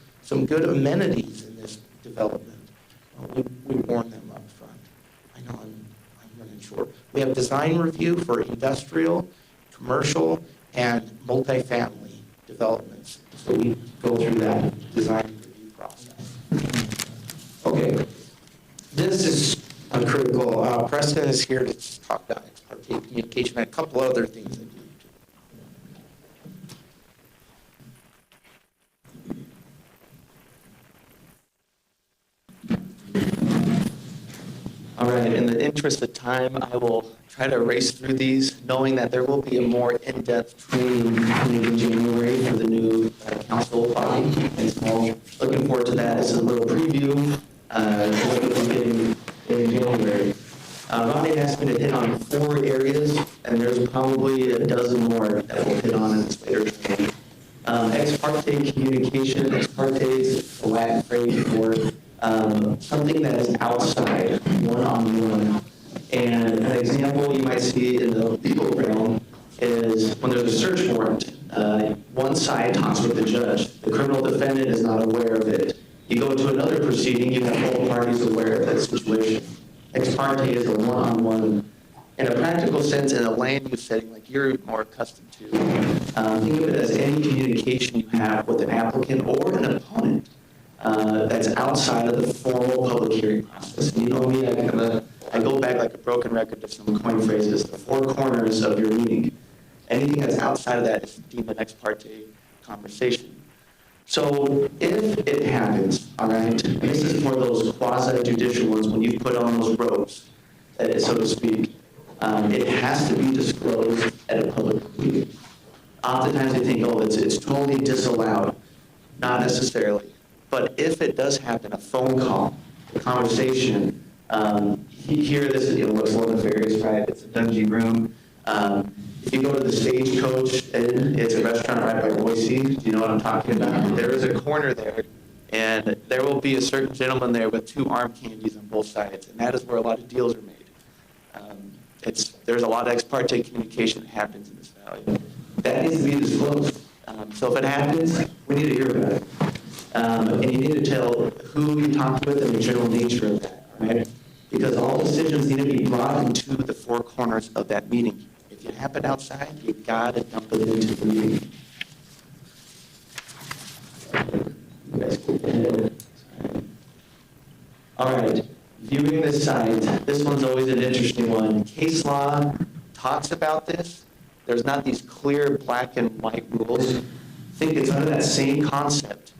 good amenities in this development. We warn them up front. I know I'm running short. We have design review for industrial, commercial, and multifamily developments. So we go through that design review process. Okay, this is critical. Preston is here to talk about ex parte communication and a couple other things that All right, in the interest of time, I will try to race through these, knowing that there will be a more in-depth training in January for the new council body. And so looking forward to that as a little preview in January. Ronnie asked me to hit on 4 areas, and there's probably a dozen more that we'll hit on in this later training. Ex parte communication. Ex parte is a Latin phrase for something that is outside, one-on-one. And an example you might see in the legal realm is when there's a search warrant, one side talks with the judge. The criminal defendant is not aware of it. You go to another proceeding, you have both parties aware of that situation. Ex parte is a one-on-one. In a practical sense, in a land use setting like you're more accustomed to, think of it as any communication you have with an applicant or an opponent that's outside of the formal public hearing process. And you know me, I go back like a broken record to some coin phrases, the 4 corners of your meeting. Anything that's outside of that is deemed an ex parte conversation. So if it happens, all right, this is for those quasi judicial ones, when you put on those robes, so to speak, it has to be disclosed at a public meeting. Oftentimes they think, oh, it's totally disallowed. Not necessarily. But if it does happen, a phone call, a conversation, here this looks a little nefarious, right? It's a dungy room. If you go to the Stagecoach, it's a restaurant right by Boise. Do you know what I'm talking about? There is a corner there, and there will be a certain gentleman there with 2 arm candies on both sides, and that is where a lot of deals are made. There's a lot of ex parte communication that happens in this valley. That needs to be disclosed. So if it happens, we need to hear about it. And you need to tell who you talked with and the general nature of that, right? Because all decisions need to be brought into the 4 corners of that meeting. If it happened outside, you got to dump it into the meeting. You guys cool? All right, viewing the site. This one's always an interesting one. Case law talks about this. There's not these clear black and white rules. I think it's under that same concept.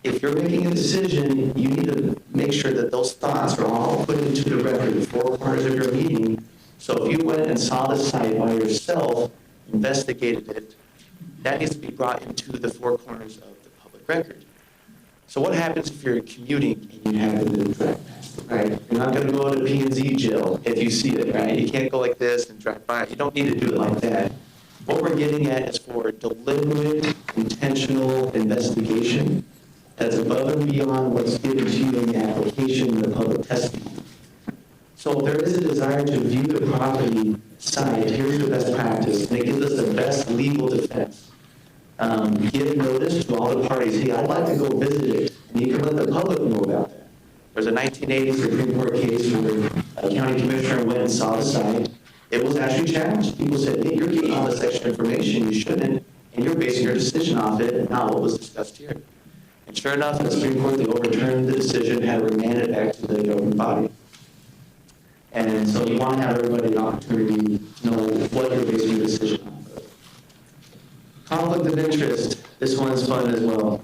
If you're making a decision, you need to make sure that those thoughts are all put into the record, the 4 corners of your meeting. So if you went and saw the site by yourself, investigated it, that needs to be brought into the 4 corners of the public record. So what happens if you're commuting and you happen to drive past it, right? You're not going to go to P&Z jail if you see it, right? You can't go like this and drive by. You don't need to do it like that. What we're getting at is for deliberate, intentional investigation that's above and beyond what's given to you in the application and the public testimony. So if there is a desire to view the property site, here's the best practice, and it gives us the best legal defense. Give notice to all the parties, hey, I'd like to go visit it, and you can let the public know about that. There's a 1980 Supreme Court case where a county commissioner went and saw the site. It was actually challenged. People said, hey, you're getting all this extra information you shouldn't, and you're basing your decision off it, not what was discussed here. And sure enough, the Supreme Court, they overturned the decision, had to remand it back to the governing body. And so you want to have everybody an opportunity to know what you're basing your decision on. Conflict of interest. This one is fun as well.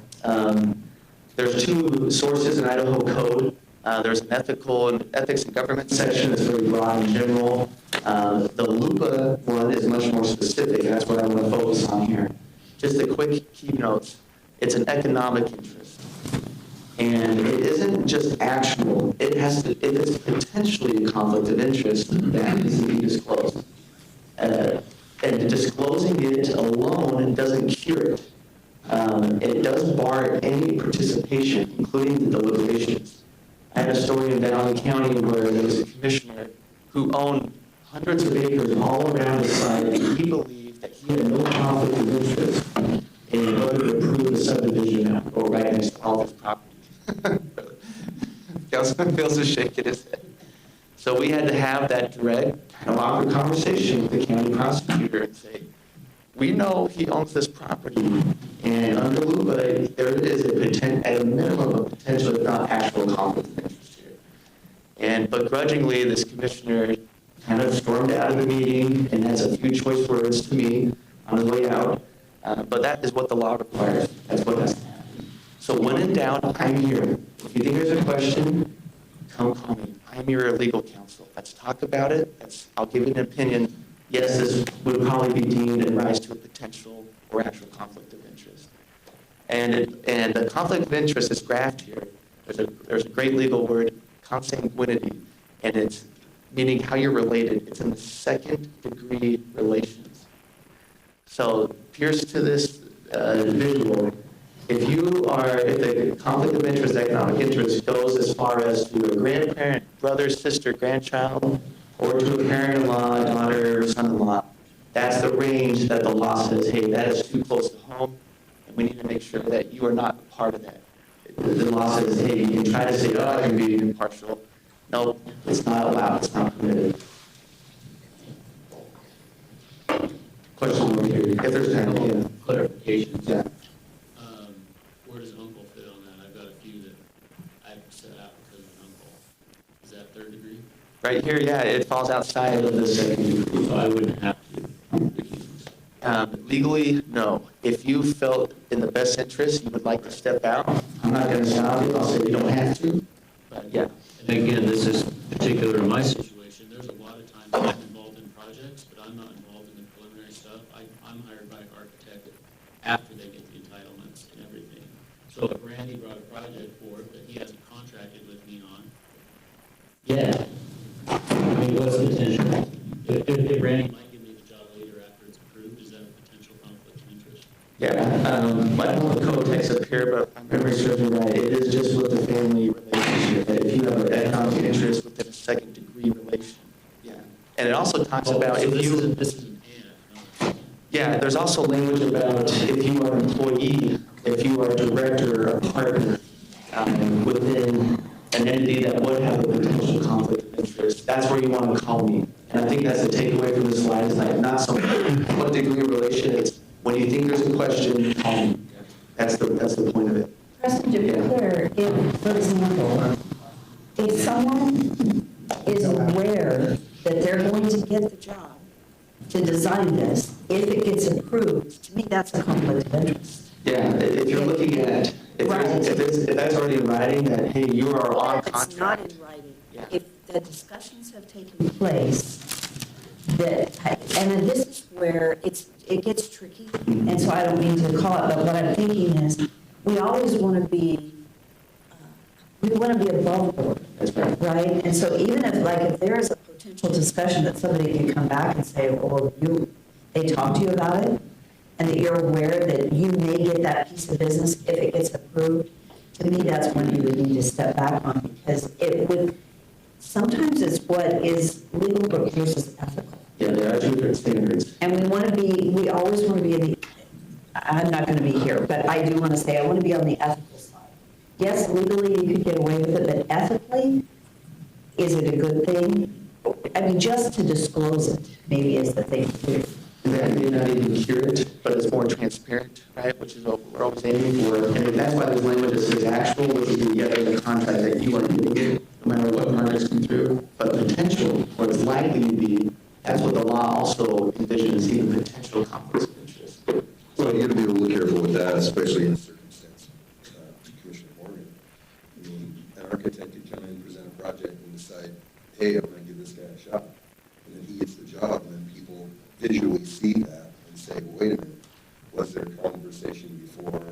There's 2 sources in Idaho code. There's an ethics and government section that's very broad and general. The LUPA one is much more specific, and that's what I want to focus on here. Just a quick key notes. It's an economic interest. And it isn't just actual. It is potentially a conflict of interest that needs to be disclosed. And disclosing it alone doesn't cure it. It does bar any participation, including the deliberations. I had a story in Valley County where there was a commissioner who owned hundreds of acres all around the site, and he believed that he had no conflict of interest in order to approve the subdivision that would go right next to all his property. Councilman Fields is shaking his head. So we had to have that direct, awkward conversation with the county prosecutor and say, we know he owns this property, and under LUPA, there is at a minimum a potential, if not actual, conflict of interest here. But grudgingly, this commissioner kind of stormed out of the meeting and has a few choice words to me on his way out. But that is what the law requires. That's what has to happen. So when in doubt, I'm here. If you think there's a question, come call me. I'm your legal counsel. Let's talk about it. I'll give you an opinion. Yes, this would probably be deemed and rise to a potential or actual conflict of interest. And the conflict of interest is graphed here. There's a great legal word, consanguinity, and it's meaning how you're related. It's in the 2nd degree relations. So pierce to this visual. If the conflict of interest, economic interest, goes as far as to a grandparent, brother, sister, grandchild, or to a parent-in-law, daughter, son-in-law, that's the range that the law says, hey, that is too close to home, and we need to make sure that you are not a part of that. The law says, hey, you can try to say, oh, I can be impartial. No, it's not allowed. It's not permitted. Question over here. If there's time, yeah. Clarification. Yeah. Where does uncle fit on that? I've got a few that I've set out because of an uncle. Is that 3rd degree? Right here, yeah, it falls outside of the 2nd degree. So I wouldn't have to. Legally, no. If you felt in the best interest, you would like to step out, I'm not going to stop you. I'll say you don't have to. But yeah. And again, this is particular in my situation. There's a lot of times I'm involved in projects, but I'm not involved in the preliminary stuff. I'm hired by an architect after they get the entitlements and everything. So if Randy brought a project forward that he hasn't contracted with me on, yeah. I mean, what's the potential? If Randy might give me the job later after it's approved, is that a potential conflict of interest? Yeah, I don't have the code text up here, but I'm memory serves me right. It is just with the family relationship, that if you have an economic interest within a second degree relation. Yeah. And it also talks about if you. This is an and, Yeah, there's also language about if you are an employee, if you are a director or partner within an entity that would have a potential conflict of interest, that's where you want to call me. And I think that's the takeaway from this slide, is like not so what degree of relation, it's when you think there's a question, call me. That's the point of it. Preston, to be clear, if, for example, if someone is aware that they're going to get the job to design this, if it gets approved, to me, that's a conflict of interest. Yeah, if you're looking at, if that's already in writing, that, hey, you are on If it's not contract. in writing, Yeah. if the discussions have taken place, that, and then this is where it gets tricky, and so I don't mean to call it, but what I'm thinking is, we always want to be, above board. That's right. Right? And so even if there is a potential discussion that somebody can come back and say, well, they talked to you about it, and that you're aware that you may get that piece of business if it gets approved, to me, that's when you would need to step back on, because it would, sometimes it's what is legal but versus ethical. Yeah, there are two different standards. And we always want to be in the, I'm not going to be here, but I do want to say, I want to be on the ethical side. Yes, legally you could get away with it, but ethically, is it a good thing? I mean, just to disclose it maybe is the thing to do. And that may not even cure it, but it's more transparent, right, which is what we're always aiming for. And that's why there's language that says actual, which is the other the contract that you are getting it, no matter what projects come through. But potential, what it's likely to be, that's what the law also envisions, even potential conflicts of interest. Well, you got to be a little careful with that, especially in circumstances. Commissioner Morgan, I mean, an architect could come in and present a project and decide, hey, I'm going to give this guy a shot. And then he gets the job, and then people visually see that and say, well, wait a minute, was there a conversation before?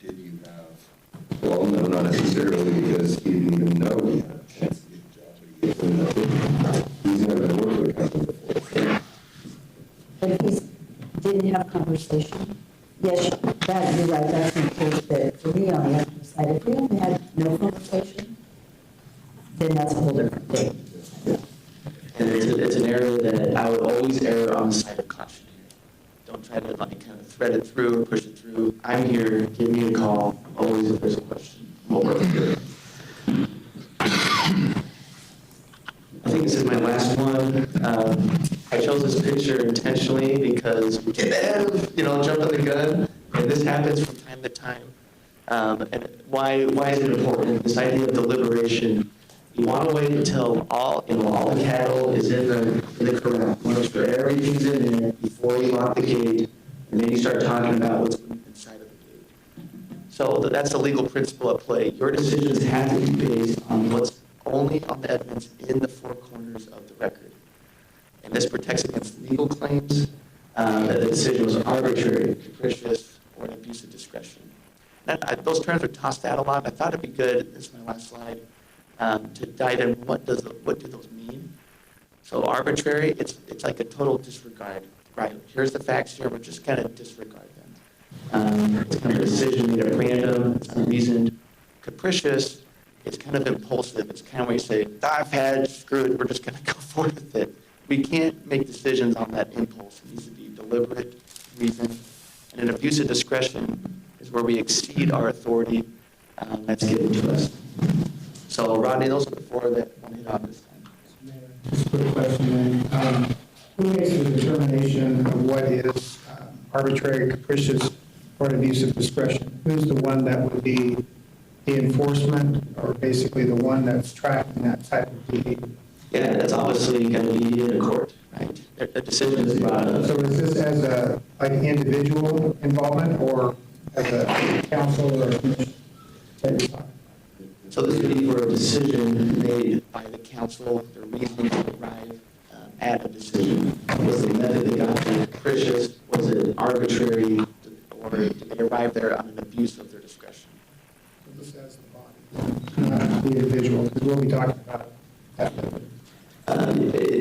Did you have? Well, no, not necessarily, because he didn't even know he had a chance to get the job, but he didn't. He's never worked with a company before. But he didn't have conversation. Yes, that, you're right, that's the case, but for me on the ethical side, if we only had no conversation, then that's a whole different thing. And it's an area that I would always err on the side of caution here. Don't try to kind of thread it through or push it through. I'm here, give me a call, always if there's a question, we'll work through it. I think this is my last one. I chose this picture intentionally because we get ahead of, jumping the gun, and this happens from time to time. And why is it important? This idea of deliberation. You want to wait until all the cattle is in the corral. You want to make sure everything's in there before you lock the gate, and then you start talking about what's inside of the gate. So that's the legal principle at play. Your decisions have to be based on what's only on the evidence in the four corners of the record. And this protects against legal claims that the decision was arbitrary, capricious, or an abuse of discretion. Those terms are tossed out a lot. I thought it'd be good, this is my last slide, to dive in, what do those mean? So arbitrary, it's like a total disregard, right? Here's the facts here, we're just kind of disregard them. It's kind of a decision made at random, it's unreasoned. Capricious, it's kind of impulsive. It's kind of where you say, I've had, screwed, we're just going to go forward with it. We can't make decisions on that impulse. It needs to be deliberate, reasoned. And an abuse of discretion is where we exceed our authority that's given to us. So, Rodney, those are the four that I want to hit on this time. Just a quick question then. Who makes the determination of what is arbitrary, capricious, or an abuse of discretion? Who's the one that would be the enforcement, or basically the one that's tracking that type of behavior? Yeah, that's obviously going to be in a court, right? A decision is brought up. So is this as a, like, individual involvement or as a council or a commission? So this would be for a decision made by the council, the reasoning to arrive at a decision. Was the method they got there capricious? Was it arbitrary? Or did they arrive there on an abuse of their discretion? This as the body, not the individual, because we'll be talking about that.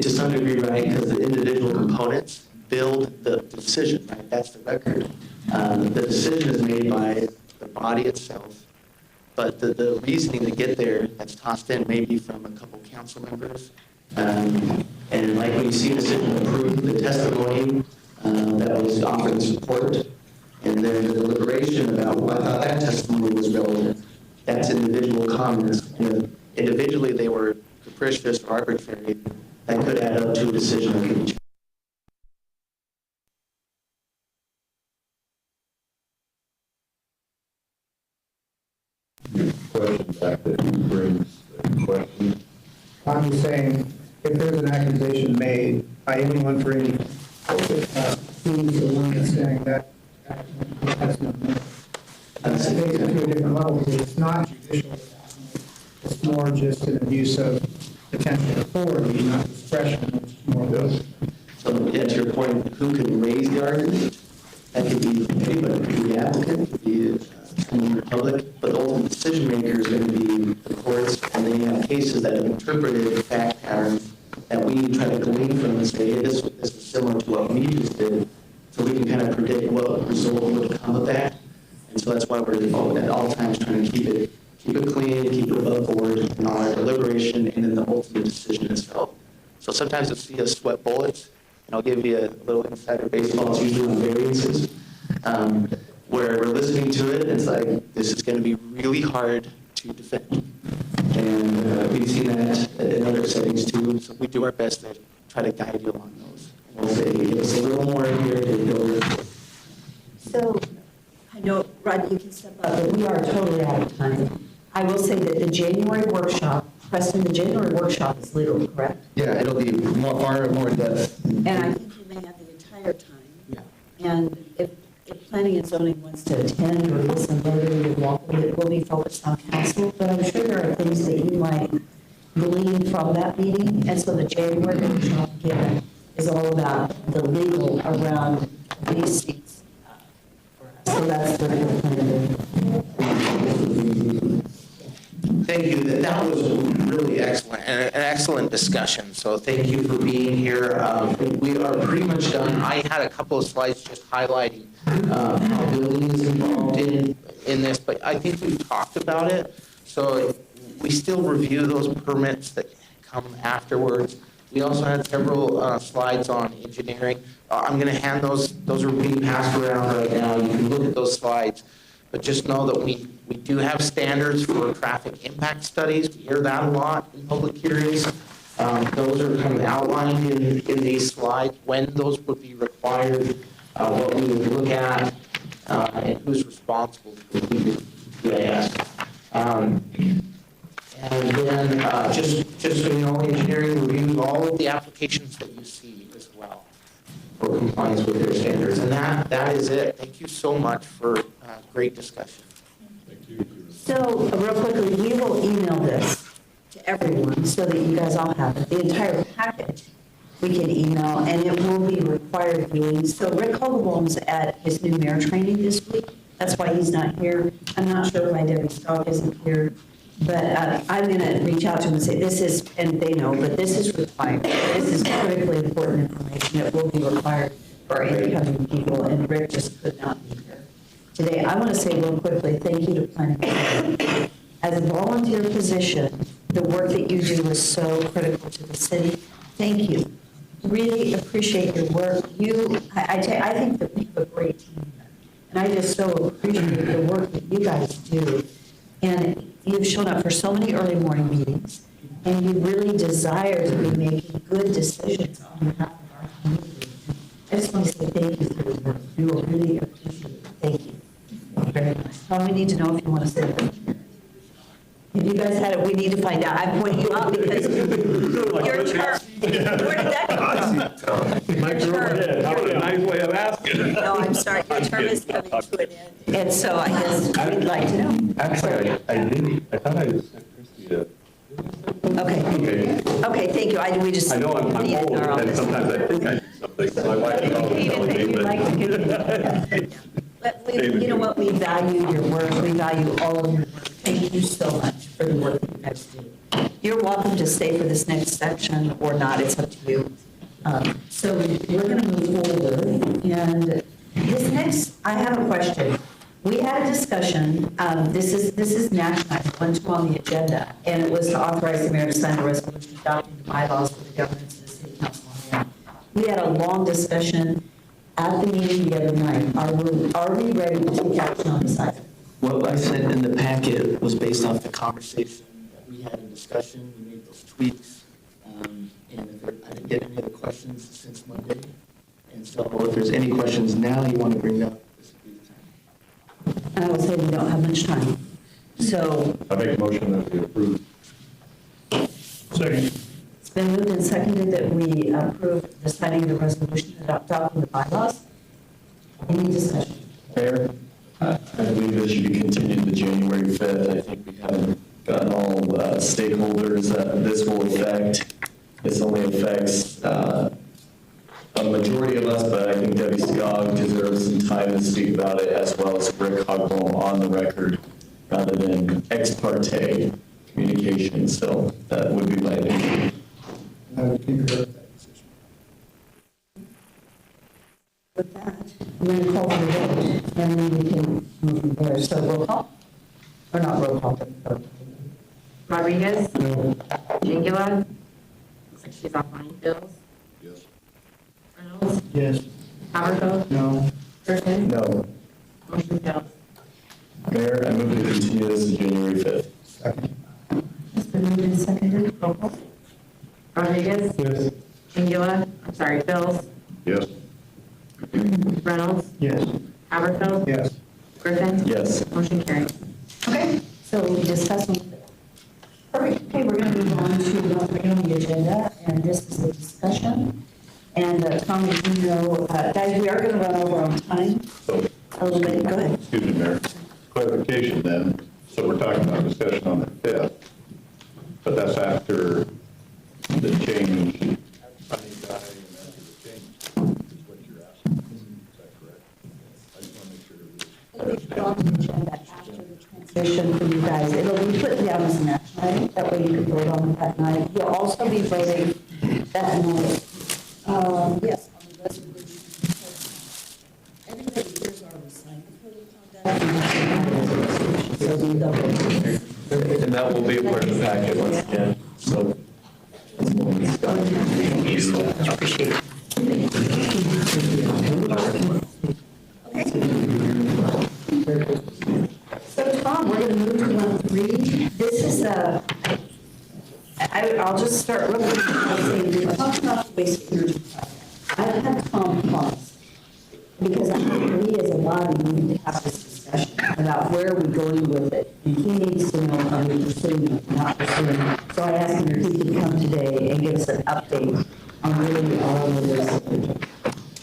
To some degree, right, because the individual components build the decision, right? That's the record. The decision is made by the body itself, but the reasoning to get there that's tossed in maybe from a couple council members. And like when you see a decision approved, the testimony that was offered in support, and then the deliberation about why I thought that testimony was relevant. That's individual comments. And if individually they were capricious or arbitrary, that could add up to a decision that could be Question back that brings the question. I'm just saying, if there's an accusation made by anyone for any, who's the one that's saying that has no merit. And that takes it to a different level, because it's not judicial assessment. It's more just an abuse of potential authority, not discretion, which is more of So yeah, to your point, who can raise the argument? That could be anybody, it could be the applicant, it could be someone in the public, but the ultimate decision maker is going to be the courts, and they have cases that have interpreted fact patterns that we try to glean from and say, hey, this is similar to what we just did, so we can kind of predict what result would come of that. And so that's why we're at all times trying to keep it clean, keep it above board in our deliberation, and then the ultimate decision itself. So sometimes you'll see us sweat bullets, and I'll give you a little insider baseball. It's usually on variances, where we're listening to it, and it's like, this is going to be really hard to defend. And we've seen that in other settings too, so we do our best to try to guide you along those. And we'll say, give us a little more in here to go. So, I know, Rod, you can step up, but we are totally out of time. I will say that the January workshop, Preston, the January workshop is legal, correct? Yeah, it'll be far more in depth. And I think you may have the entire time. Yeah. And if planning and zoning wants to attend or listen later, you're welcome. It will be focused on council, but I'm sure there are things that you might glean from that meeting. And so the January workshop, again, is all about the legal around these seats. So that's the plan. Thank you. That was really excellent, and an excellent discussion. So thank you for being here. We are pretty much done. I had a couple of slides just highlighting how building is involved in this, but I think we've talked about it. So we still review those permits that come afterwards. We also had several slides on engineering. I'm going to hand those are being passed around right now. You can look at those slides. But just know that we do have standards for traffic impact studies. We hear that a lot in public hearings. Those are kind of outlined in these slides, when those would be required, what we would look at, and who's responsible for the EIS. And then just so you know, engineering reviews all of the applications that you see as well for compliance with their standards. And that is it. Thank you so much for great discussion. Thank you. So, real quickly, we will email this to everyone so that you guys all have it. The entire package we can email, and it will be required viewing. So Rick Hogelbaum's at his new mayor training this week. That's why he's not here. I'm not sure why Debbie Stock isn't here. But I'm going to reach out to him and say, this is, and they know, but this is required. This is critically important information. It will be required for incoming people, and Rick just could not be here today. I want to say real quickly, thank you to Planning and Zoning. As a volunteer position, the work that you do is so critical to the city. Thank you. Really appreciate your work. I think that we have a great team here. And I just so appreciate the work that you guys do. And you've shown up for so many early morning meetings, and you really desire to be making good decisions on behalf of our community. I just want to say thank you for your work. We will really appreciate it. Thank you. Very much. Well, we need to know if you want to say that. If you guys had it, we need to find out. I'm pointing you out because your term. Where did that come from? Mike, Your term- how about a nice way of asking? No, I'm sorry, your term is coming to an end. And so I guess we'd like to know. Actually, I thought I sent Christie a. Okay. Okay, thank you. We just. I know I'm need it in old, our and office. sometimes I think I do something, my wife is always telling me, but. But you know what, we value your work, we value all of your work. Thank you so much for the work that you guys do. You're welcome to stay for this next section or not, it's up to you. So we're going to move forward, and this next, I have a question. We had a discussion, this is national, one, two on the agenda, and it was to authorize the mayor to sign a resolution adopting the bylaws for the governance of the city council. We had a long discussion at the meeting the other night. Are we ready to take action on this item? What I sent in the packet was based off the conversation that we had in discussion. We made those tweaks. And I didn't get any other questions since Monday. And so if there's any questions now you want to bring up, this would be the time. And I will say we don't have much time. So I make a motion that we approve. Second. it's been moved and seconded that we approve the signing of the resolution adopting the bylaws. Any discussion? Mayor, I believe this should be continued to January 5th. I think we haven't gotten all stakeholders that this will affect. This only affects a majority of us, but I think Debbie Skog deserves some time to speak about it, as well as Rick Hogwell on the record, rather than ex parte communication. So that would be my opinion. I would concur with that decision. With that, I'm going to call for the vote, and then we can move from there. So roll call? Or not roll call, but vote. Rodriguez? No. Jingula? Looks like she's offline. Bills? Yes. Reynolds? Yes. Haverhill? No. Griffin? No. Motion fails. Mayor, I move to continue this to January 5th. Second. It's been moved and seconded. Roll call. Rodriguez? Yes. Jingula? I'm sorry, Bills? Yes. Reynolds? Yes. Haverhill? Yes. Griffin? Yes. Motion carries. Okay, so we discussed them. Perfect. Okay, we're going to move on to what we're on the agenda, and this is the discussion. And Tom, as you know, guys, we are going to run over on time. So, A little bit, go ahead. excuse me, Mayor, clarification then. So we're talking about discussion on the 5th, but that's after the change. Funny guy and after the change is what you're asking. Is that correct? I just want to make sure It'll be on the agenda after the transition for you guys. It'll be put down as an action item, that way you can vote on it that night. You'll also be voting that night. Yes, on the resolution. Everybody here's our recycling. And that will be a part of the packet once again. So. Appreciate it. So Tom, we're going to move to 1.3. This is I'll just start real quick by saying, we're talking about the waste energy project. I've had Tom pause, because I think we as a body need to have this discussion about where we're going with it. And he needs to know how we're pursuing it, not pursuing it. So I asked him if he could come today and give us an update on really all of this.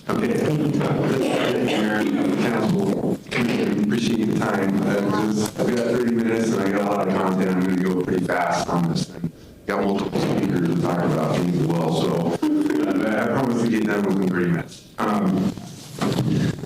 Okay. Thank you, Tom. Mayor, council, appreciate the time. I've got 30 minutes and I got a lot of content. I'm going to go pretty fast on this thing. Got multiple speakers to talk about things as well, so I promise to get done within 30 minutes.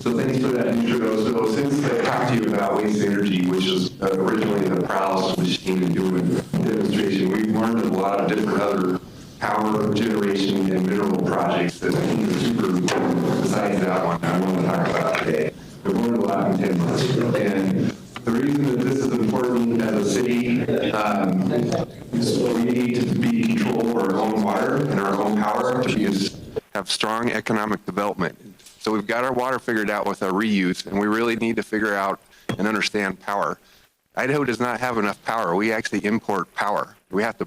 So thanks for that intro. So since I talked to you about waste energy, which is originally the Prowess machine and doing demonstration, we've learned a lot of different other power generation and mineral projects that I think are super important besides that one I want to talk about today. We've learned a lot in 10 months. And the reason that this is important as a city is we need to be in control of our own water and our own power to have strong economic development. So we've got our water figured out with our reuse, and we really need to figure out and understand power. Idaho does not have enough power. We actually import power. We have to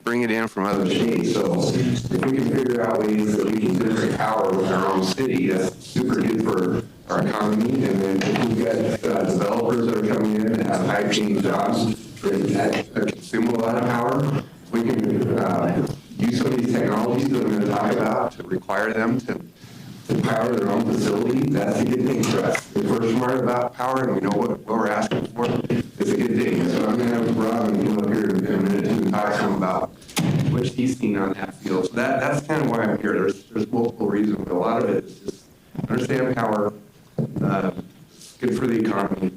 bring it in from other states. So if we can figure out ways that we can generate power with our own city, that's super good for our economy. And then if we've got developers that are coming in and have high-paying jobs that consume a lot of power, we can use some of these technologies that I'm going require them to power their own facility, that's a good thing for us. If we're smart about power and we know what we're asking for, it's a good thing. So I'm gonna have Robin come up here in a minute and talk to him about what he's seen on that field. So that's kind of why I'm here. There's multiple reasons, but a lot of it is just understand power. It's good for the economy.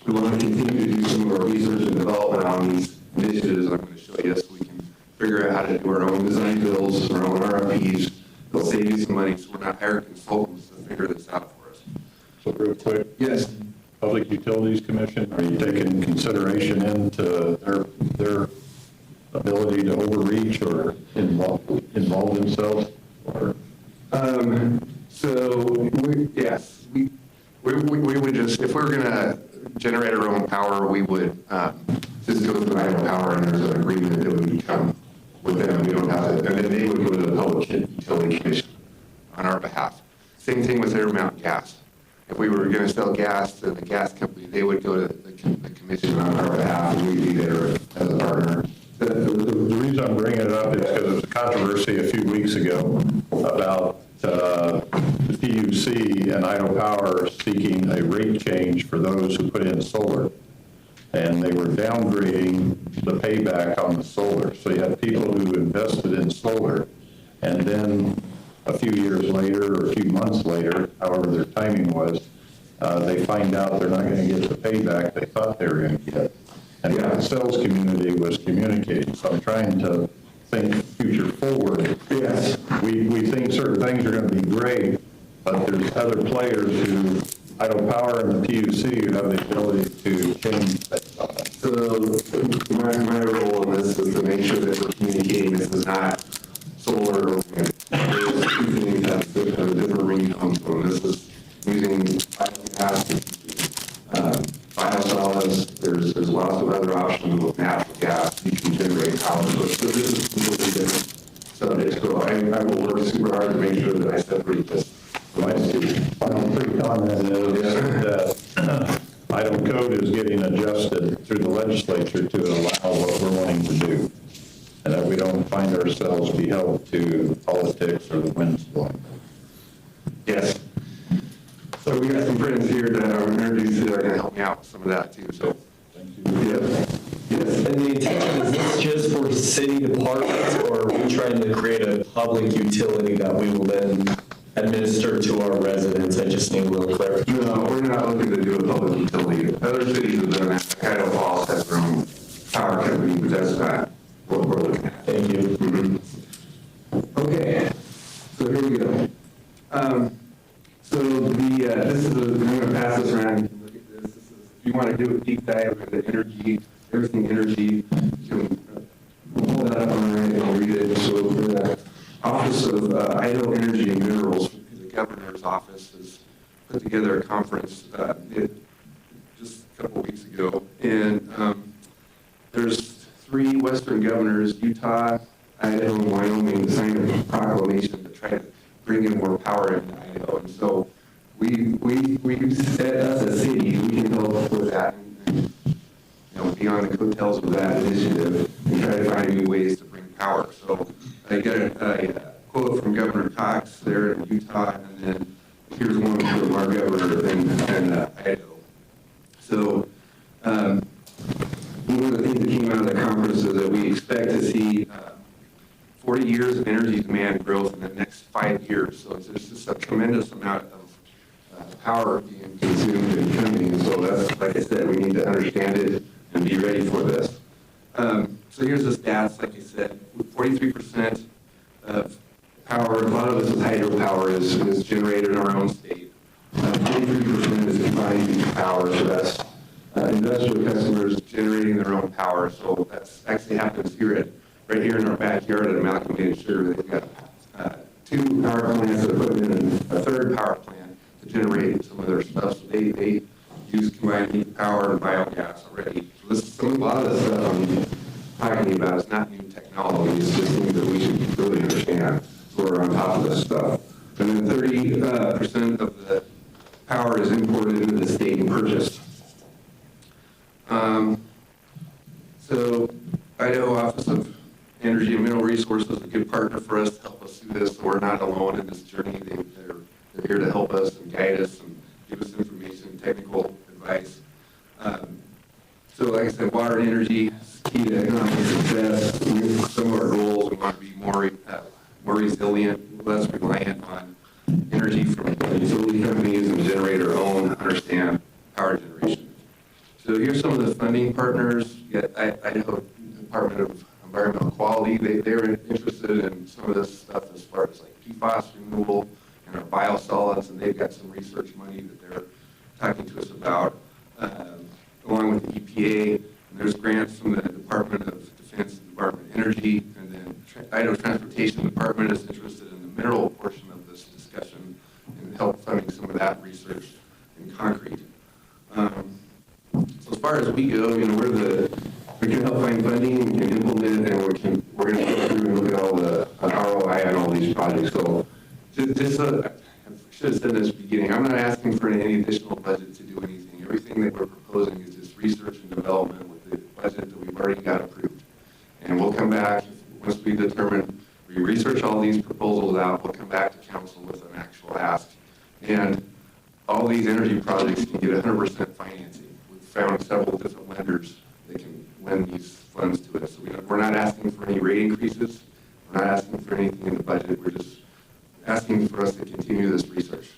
We want to continue to do some of our research and development on these initiatives I'm going to show you so we can figure out how to do our own design builds, our own RFPs. They'll save you some money, so we're not hiring consultants to figure this out for us. So real quick. Yes. Public Utilities Commission, are you taking consideration into their ability to overreach or involve themselves? Or? Yes, we would just, if we were going to generate our own power, we would just go through Idaho Power, and there's an agreement that would become with them. We don't have to, and then they would go to the Public Utility Commission on our behalf. Same thing with Intermountain Gas. If we were going to sell gas to the gas company, they would go to the commission on our behalf, and we'd be there as a partner. The reason I'm bringing it up is because there was a controversy a few weeks ago about the PUC and Idaho Power seeking a rate change for those who put in solar. And they were downgrading the payback on the solar. So you had people who invested in solar, and then a few years later or a few months later, however their timing was, they find out they're not going to get the payback they thought they were going to get. And the sales community was communicating. So I'm trying to think future forward. Yes, we think certain things are going to be great, but there's other players who, Idaho Power and the PUC, who have the ability to change that. So my role in this is to make sure that we're communicating this is not solar or wind. There's two things that have different ringtones from this. Is using biogas, biosolids. There's lots of other options with natural gas. You can generate power. So this is completely different subject. So I will work super hard to make sure that I separate this. My final comment is that Idaho Code is getting adjusted through the legislature to allow what we're wanting to do, and that we don't find ourselves be held to politics or the winds blowing. Yes. So we got some friends here that are introduced that are going to help me out with some of that too. So thank you. Yes. And the intention, is this just for city departments, or are we trying to create a public utility that we will then administer to our residents? I just need a little clarification. No, we're not looking to do a public utility. Other cities have done that. Idaho Falls has their own power company, but that's not what we're looking at. Thank you. Mm-hmm. Okay, so here we go. So this is I'm going to pass this around. You can look at this. If you want to do a deep dive into energy, everything energy, you can pull that up online and read it. So the Office of Idaho Energy and Minerals, the governor's office, has put together a conference just a couple of weeks ago. And there's 3 Western governors, Utah, Idaho, and Wyoming, signed a proclamation to try to bring in more power into Idaho. And so we as a city, we can help with that and be on the coattails of that initiative and try to find new ways to bring power. So I got a quote from Governor Cox there in Utah, and then here's one from our governor in Idaho. So one of the things that came out of the conference is that we expect to see 40 years of energy demand growth in the next 5 years. So it's just a tremendous amount of power being consumed and coming. So that's, like I said, we need to understand it and be ready for this. So here's the stats, like I said, 43% of power, a lot of this is hydropower, is generated in our own state. 43% is combined heat power, so that's industrial customers generating their own power. So that's actually happens right here in our backyard at Amalgamated Sugar. They've got 2 power plants that are putting in a 3rd power plant to generate some of their stuff. So they use combined heat power and biogas already. So a lot of the stuff I'm talking about is not new technology. It's just things that we should really understand. So we're on top of this stuff. And then 30% of the power is imported into the state and purchased. So Idaho Office of Energy Energy and Mineral Resources is a good partner for us to help us through this. So we're not alone in this journey. They're here to help us and guide us and give us information, technical advice. So like I said, water and energy is key to economic success. Some of our goals, we want to be more resilient, less reliant on energy from utility companies and generate our own, understand power generation. So here's some of the funding partners. Idaho Department of Environmental Quality, they're interested in some of this stuff as far as like PFAS removal and our biosolids, and they've got some research money that they're talking to us about, along with the EPA. And there's grants from the Department of Defense and Department of Energy, and then Idaho Transportation Department is interested in the mineral portion of this discussion and help funding some of that research in concrete. So as far as we go, we can help find funding, we can implement, and we're going to go through and look at all the ROI on all these projects. So I should have said this at the beginning, I'm not asking for any additional budget to do anything. Everything that we're proposing is just research and development with the budget that we've already got approved. And we'll come back, once we determine, we research all these proposals out, we'll come back to council with an actual ask. And all these energy projects can get 100% financing. We've found several different lenders that can lend these funds to us. So we're not asking for any rate increases. We're not asking for anything in the budget. We're just asking for us to continue this research.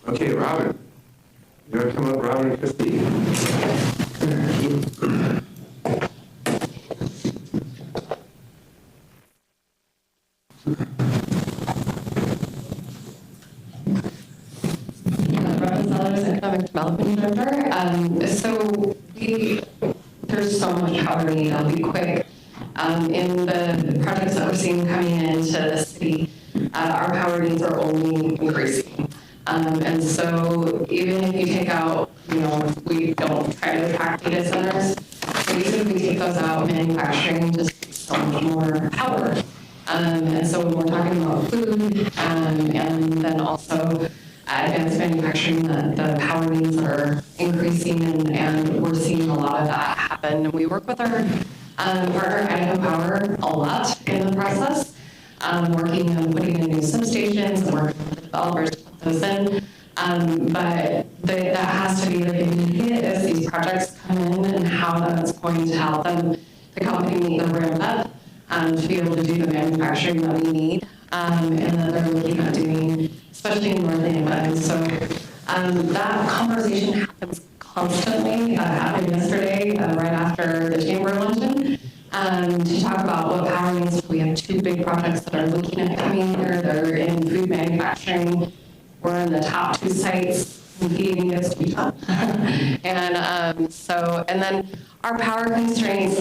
Okay, Robin. You want to come up, Robin and Christy? Robin Sellers, Economic Development Director. There's so much power need. I'll be quick. In the projects that we're seeing coming into the city, our power needs are only increasing. And so even if you take out, we don't try to attract data centers, but even if we take those out, manufacturing just takes so much more power. And so when we're talking about food, and then also advanced manufacturing, the power needs are increasing, and we're seeing a lot of that happen. We work with our partner Idaho Power a lot in the process, working on putting in new substations and working with the developers to put those in. But that has to be like immediate as these projects come in, and how that's going to help the company meet the ramp up to be able to do the manufacturing that we need, and that they're looking at doing, especially in North Tampa. And so that conversation happens constantly. Happened yesterday, right after the chamber luncheon, to talk about what power means. We have two big projects that are looking at coming here. They're in food manufacturing. We're in the top two sites competing against Utah. And then our power constraints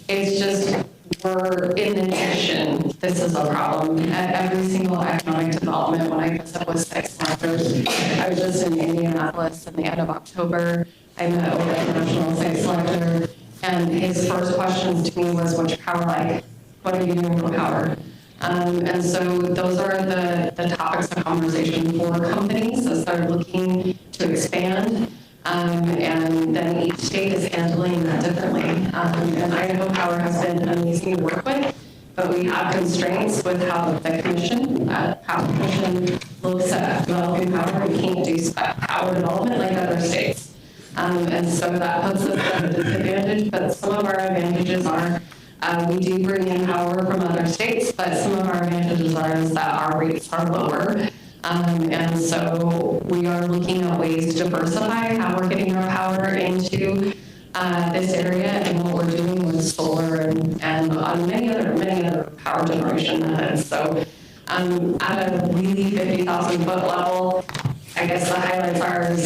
is just, we're in addition, this is a problem. At every single economic development, when I visit with site selectors, I was just in Indianapolis at the end of October. I met with a national site selector, and his first questions to me was, what's your power like? What are you doing for power? And so those are the topics of conversation for companies as they're looking to expand. And then each state is handling that differently. And Idaho Power has been amazing to work with, but we have constraints with how the commission looks at developing power. We can't do power development like other states. And so that puts us at a disadvantage, but some of our advantages are we do bring in power from other states, but some of our advantages is that our rates are lower. And so we are looking at ways to diversify how we're getting our power into this area, and what we're doing with solar and on many other power generation methods. So at a really 50,000 foot level, I guess the highlights are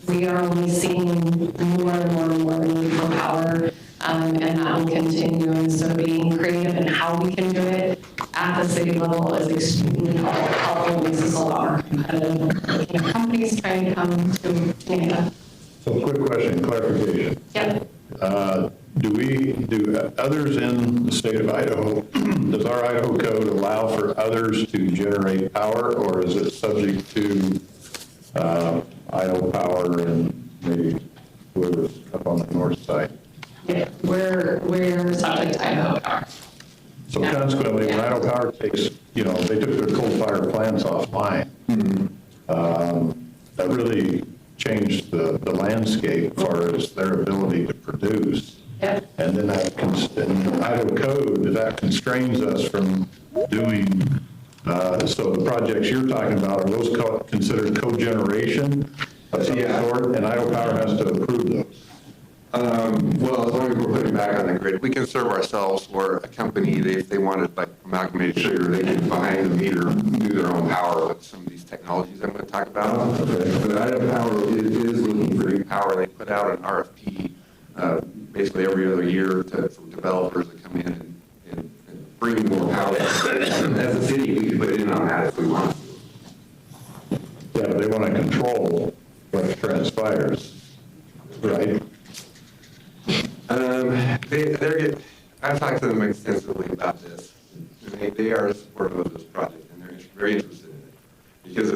we are only seeing more and more need for power, and that will continue. And so being creative in how we can do it at the city level is extremely helpful. It makes us a lot more competitive. Companies trying to come to Canada. So quick question, clarification. Yep. Do others in the state of Idaho, does our Idaho code allow for others to generate power, or is it subject to Idaho Power and maybe whoever's up on the north side? Yeah, we're subject to Idaho Power. So consequently, when Idaho Power takes, they took their coal-fired plants offline. That really changed the landscape as far as their ability to produce. Yep. And then in Idaho code, that constrains us from doing, so the projects you're talking about, are those considered cogeneration of some sort? And Idaho Power has to approve those. Well, as long as we're putting back on the grid, we can serve ourselves or a company, if they wanted like amalgamated sugar, they can behind the meter do their own power with some of these technologies I'm going to talk about. But Idaho Power is looking for new power. They put out an RFP basically every other year for developers to come in and bring more power. As a city, we can put in on that if we want to. Yeah, but they want to control what transpires, right? I've talked to them extensively about this. They are supportive of this project, and they're very interested in it because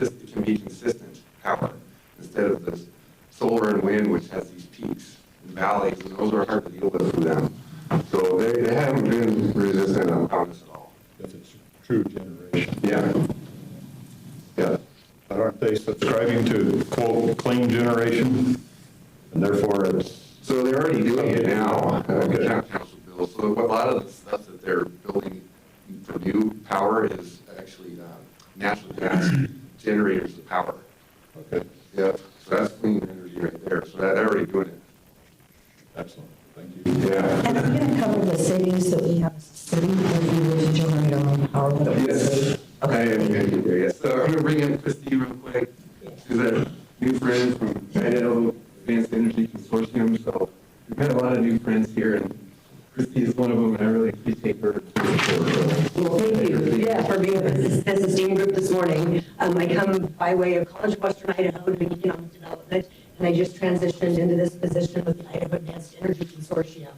it can be consistent power instead of this solar and wind, which has these peaks and valleys, and those are hard to deal with for them. So they haven't been resistant on this at all. If it's true generation. Yeah. Yeah. But aren't they subscribing to, quote, clean generation? And therefore it's... So they're already doing it now, council bills. So a lot of the stuff that they're building for new power is actually natural gas generators of power. Okay. Yeah, so that's clean energy right there. So they're already doing it. Excellent. Thank you. Yeah. And I'm going to cover the savings that we have as a city if we were to generate our own power. What it would Yes. save. I am going to get there, yes. So I'm going to bring in Christy real quick. She's a new friend from Idaho Advanced Energy Consortium. So we've had a lot of new friends here, and Christy is one of them, and I really appreciate her support. Well, thank you, for being with this esteemed group this morning. I come by way of College of Western Idaho doing economic development, and I just transitioned into this position with the Idaho Advanced Energy Consortium.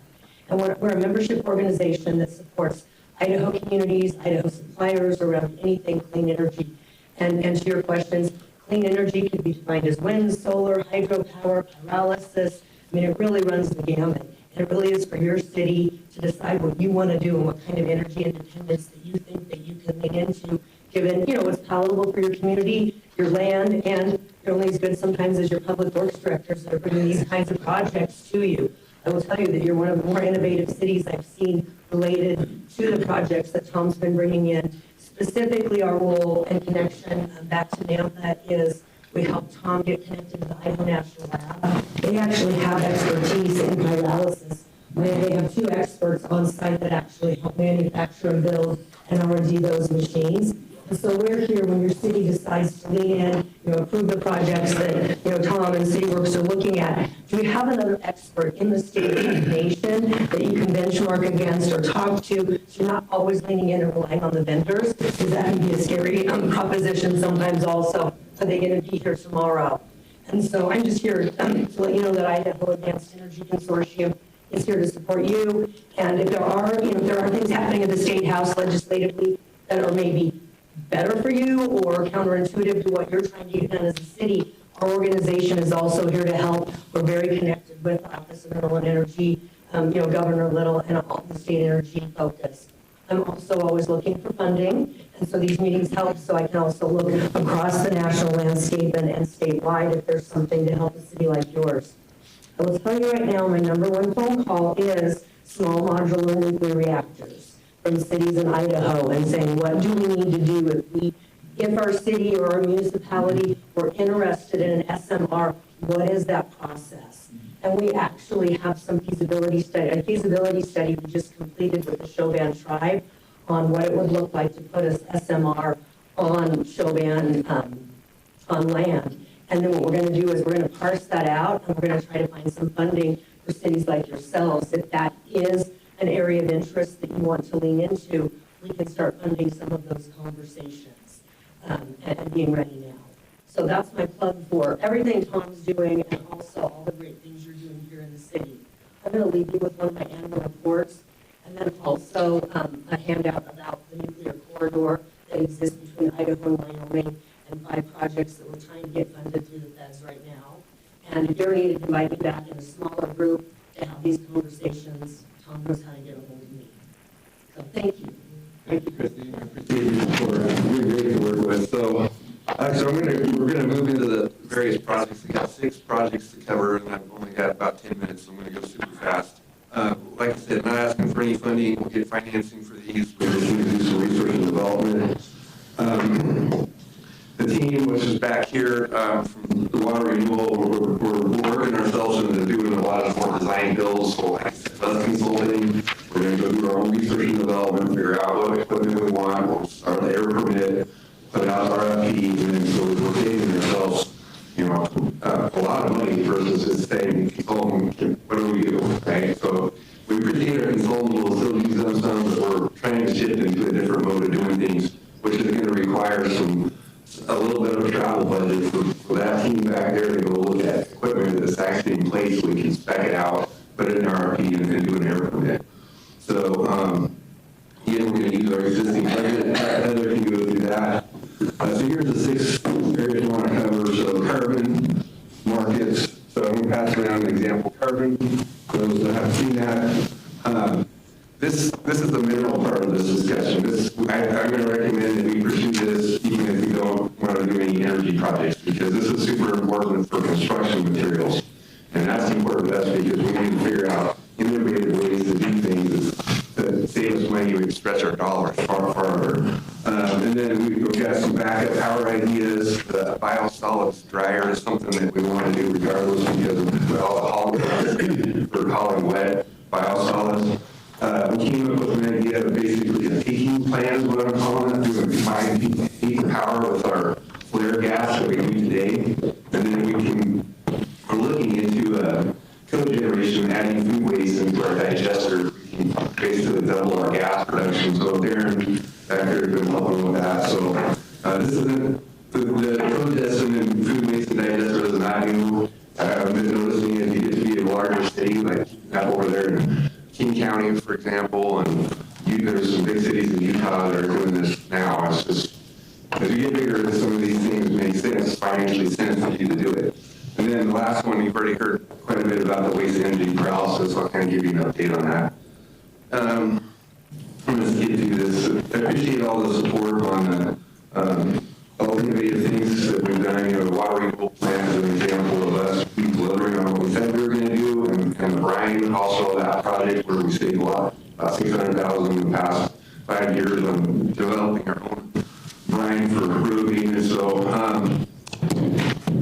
And we're a membership organization that supports Idaho communities, Idaho suppliers around anything clean energy. And to your questions, clean energy can be defined as wind, solar, hydropower, pyrolysis. I mean, it really runs the gamut. And it really is for your city to decide what you want to do and what kind of energy independence that you think that you can lean into, given, what's palatable for your community, your land, and you're only as good sometimes as your public works directors that are bringing these kinds of projects to you. I will tell you that you're one of the more innovative cities I've seen related to the projects that Tom's been bringing in. Specifically, our role and connection back to NAMPA is we helped Tom get connected to the Idaho National Lab. They actually have expertise in pyrolysis. They have 2 experts on site that actually help manufacture and build and R&D those machines. And so we're here when your city decides to lean in, approve the projects that, Tom and CityWorks are looking at. Do you have another expert in the state of the nation that you can benchmark against or talk to? So you're not always leaning in and relying on the vendors, because that can be a scary proposition sometimes also. Are they going to be here tomorrow? And so I'm just here to let you know that Idaho Advanced Energy Consortium is here to support you. And if there are, there are things happening at the State House legislatively that are maybe better for you or counterintuitive to what you're trying to get done as a city, our organization is also here to help. We're very connected with the Office of Mineral and Energy, Governor Little, and all the state energy focus. I'm also always looking for funding, and so these meetings help, so I can also look across the national landscape and statewide if there's something to help a city like yours. I will tell you right now, my #1 phone call is small modular nuclear reactors from cities in Idaho and saying, what do we need to do if our city or our municipality were interested in an SMR, what is that process? And we actually have some feasibility study we just completed with the Chauvin tribe on what it would look like to put a SMR on Chauvin on land. And then what we're going to do is we're going to parse that out, and we're going to try to find some funding for cities like yourselves. If that is an area of interest that you want to lean into, we can start funding some of those conversations and being ready now. So that's my plug for everything Tom's doing and also all the great things you're doing here in the city. I'm going to leave you with one of my annual reports and then also a handout about the nuclear corridor that exists between Idaho and Wyoming and 5 projects that we're trying to get funded through the feds right now. And if you're ready to invite me back in a smaller group to have these conversations, Tom knows how to get a hold of me. So thank you. Thank you, Christine. I appreciate your support. You're great to work with. So we're gonna move into the various projects. We got 6 projects to cover, and I've only got about 10 minutes, so I'm gonna go super fast. Like I said, not asking for any funding. We'll get financing for these. We're just gonna do some research and development. The team, which is back here from the water renewal, we're working ourselves into doing a lot of more design builds. So like I said, less consulting. We're going to go do our own research and development, figure out what equipment we want, we'll start the air permit, put out RFPs, and then so we're saving ourselves, a lot of money versus just saying, consultant, what do we do, right? So we appreciate our consultants, we'll still use them some, but we're trying to shift into a different mode of doing things, which is going to require a little bit of a travel budget for that team back there to go look at equipment that's actually in place so we can spec it out, put it in RFP, and do an air permit. So, again, we're going to use our existing budget. Heather can go through that. So here's the 6 areas we want to cover. So carbon markets. So I'm going to pass around an example carbon. For those that haven't seen that. This is the mineral part of this discussion. I'm going to recommend that we pursue this even if we don't want to do any energy projects, because this is super important for construction materials. And that's important to us because we need to figure out innovative ways to do things that save us money. We can stretch our dollars far farther. And then we've got some backup power ideas. The biosolids dryer is something that we want to do regardless because of all the hauling for hauling wet biosolids. We came up with an idea of basically a peaking plan is what I'm calling it, doing combined peak power with our flare gas that we do today. And then we're looking into cogeneration, adding food waste into our digester. We can basically double our gas production. So Darren back there has been helping with that. So this isn't the cogeneration and food waste and digester is not new. I've been noticing if you get to be a larger city, like over there in King County, for example, and there's some big cities in Utah that are doing this now. It's just, as you get bigger, some of these things make sense, financially sense for you to do it. And then the last one, you've already heard quite a bit about the waste energy paralysis, so I'll kind of give you an update on that. I'm going to skip through this. I appreciate all the support on all the innovative things that we've done. The water renewal plan is an example of us delivering on what we said we were going to do, and the brine, also that project where we saved a lot, about $600,000 in the past 5 years on developing our own brine for road maintenance. So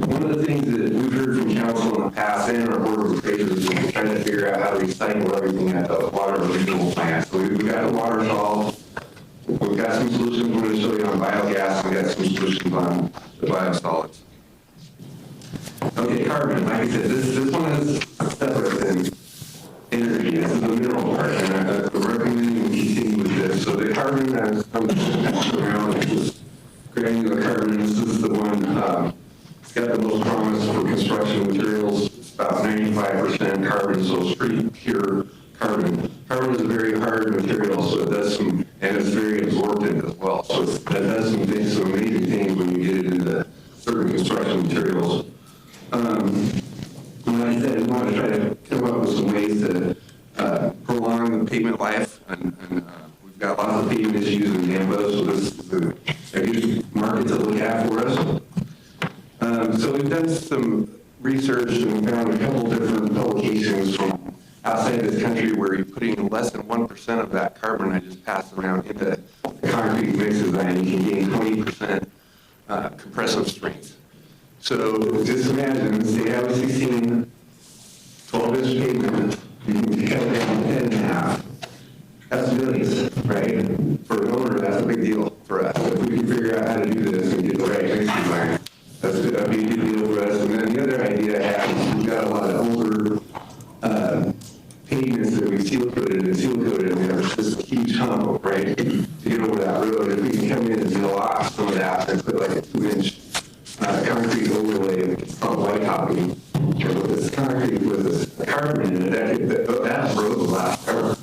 one of the things that we've heard from council in the past and our board of appraisers is trying to figure out how to recycle everything at the water renewal plant. So we've got the water solved. We've got some solutions we're going to show you on biogas. We've got some solutions on the biosolids. Okay, carbon. Like I said, this one is separate than energy. This is the mineral part, and I'm recommending we continue with this. So the carbon that comes around is granular carbon. This is the one it's got the most promise for construction materials. It's about 95% carbon, so it's pretty pure carbon. Carbon is a very hard material, so it does some, and it's very absorbent as well. So that does some things, some amazing things when you get it into certain construction materials. Like I said, we want to try to come up with some ways to prolong the pavement life, and we've got lots of pavement issues in Nambo, so this is a good market to look at for us. So we've done some research and found a couple different publications from outside this country where you're putting less than 1% of that carbon I just passed around into concrete mixes, and you can gain 20% compressive strength. So just imagine, say I was 16, 12-inch pavement, you can cut it down to 10 and a half. That's millions, right? For an owner, that's a big deal for us. If we can figure out how to do this and get the right mixing line, that'd be a good deal for us. And then the other idea I have is we've got a lot of older pavements that we seal-coated, and there's this huge hump, right, to get over that road. If we can come in and mill off some of that and put like a 2-inch concrete overlay, it's called white topping, with this concrete with this carbon in it, that road will last forever.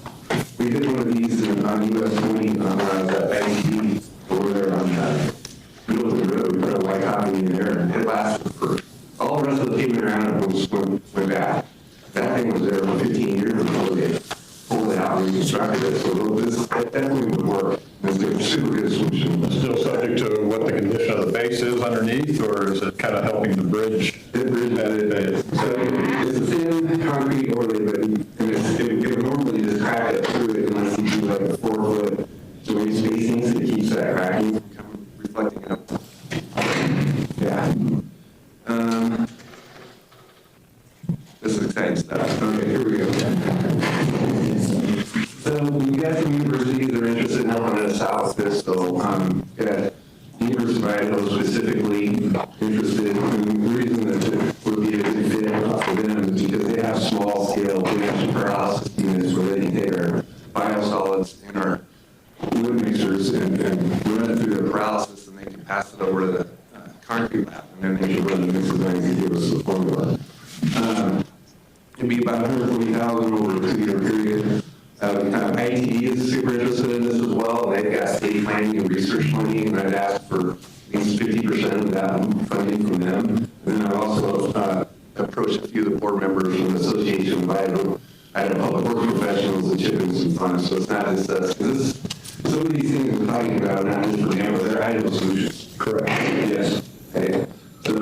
We did one of these on US 20 when I was at IDT over there on the middle of the road. We put a white topping in there, and it lasted for all the rest of the pavement around it went bad. That thing was there for 15 years before they pulled it out. out and constructed it, so this definitely would work. It's a super good solution. Still subject to what the condition of the base is underneath, or is it kind of helping the bridge? It bridges it. So it's a thin concrete overlay, but it would normally just crack it through it unless you do like a 4-foot joint spacing, so it keeps that cracking from reflecting up. Yeah. This is exciting stuff. Okay, here we go. So we got some universities that are interested in helping us out with this. So got University of Idaho specifically interested. And the reason that it would be a good fit for them is because they have small scale production process units where they can take our biosolids and our wood mixers and run it through the paralysis, and they can pass it over to the concrete lab, and then they can run the mixer lines and give us the formula. It'd be about $140,000 over a 2-year period. ITD is super interested in this as well. They've got state planning and research money, and I'd ask for at least 50% of that funding from them. And then I've also approached a few of the board members from the Association of Idaho Public Works Professionals and chip in some funds. So it's not just us. Some of these things we're talking about, not just for them, but they're Idaho solutions. Correct. Yes. Okay. So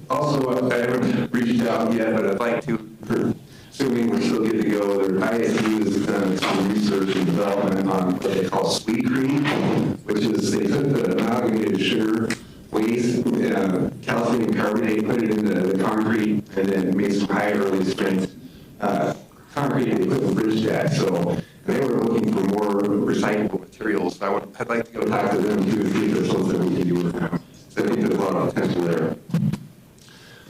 also, I haven't reached out yet, but I'd like to, assuming we're still good to go, their ISU has done some research and development on what they call Sweetgreen, which is they took the amalgamated sugar waste, calcium carbonate, put it into the concrete, and then made some high early strength concrete, and they put the bridge jack. So they were looking for more recyclable materials. So I'd like to go talk to them too, to see if there's something we can do with them. So I think there's a lot of potential there.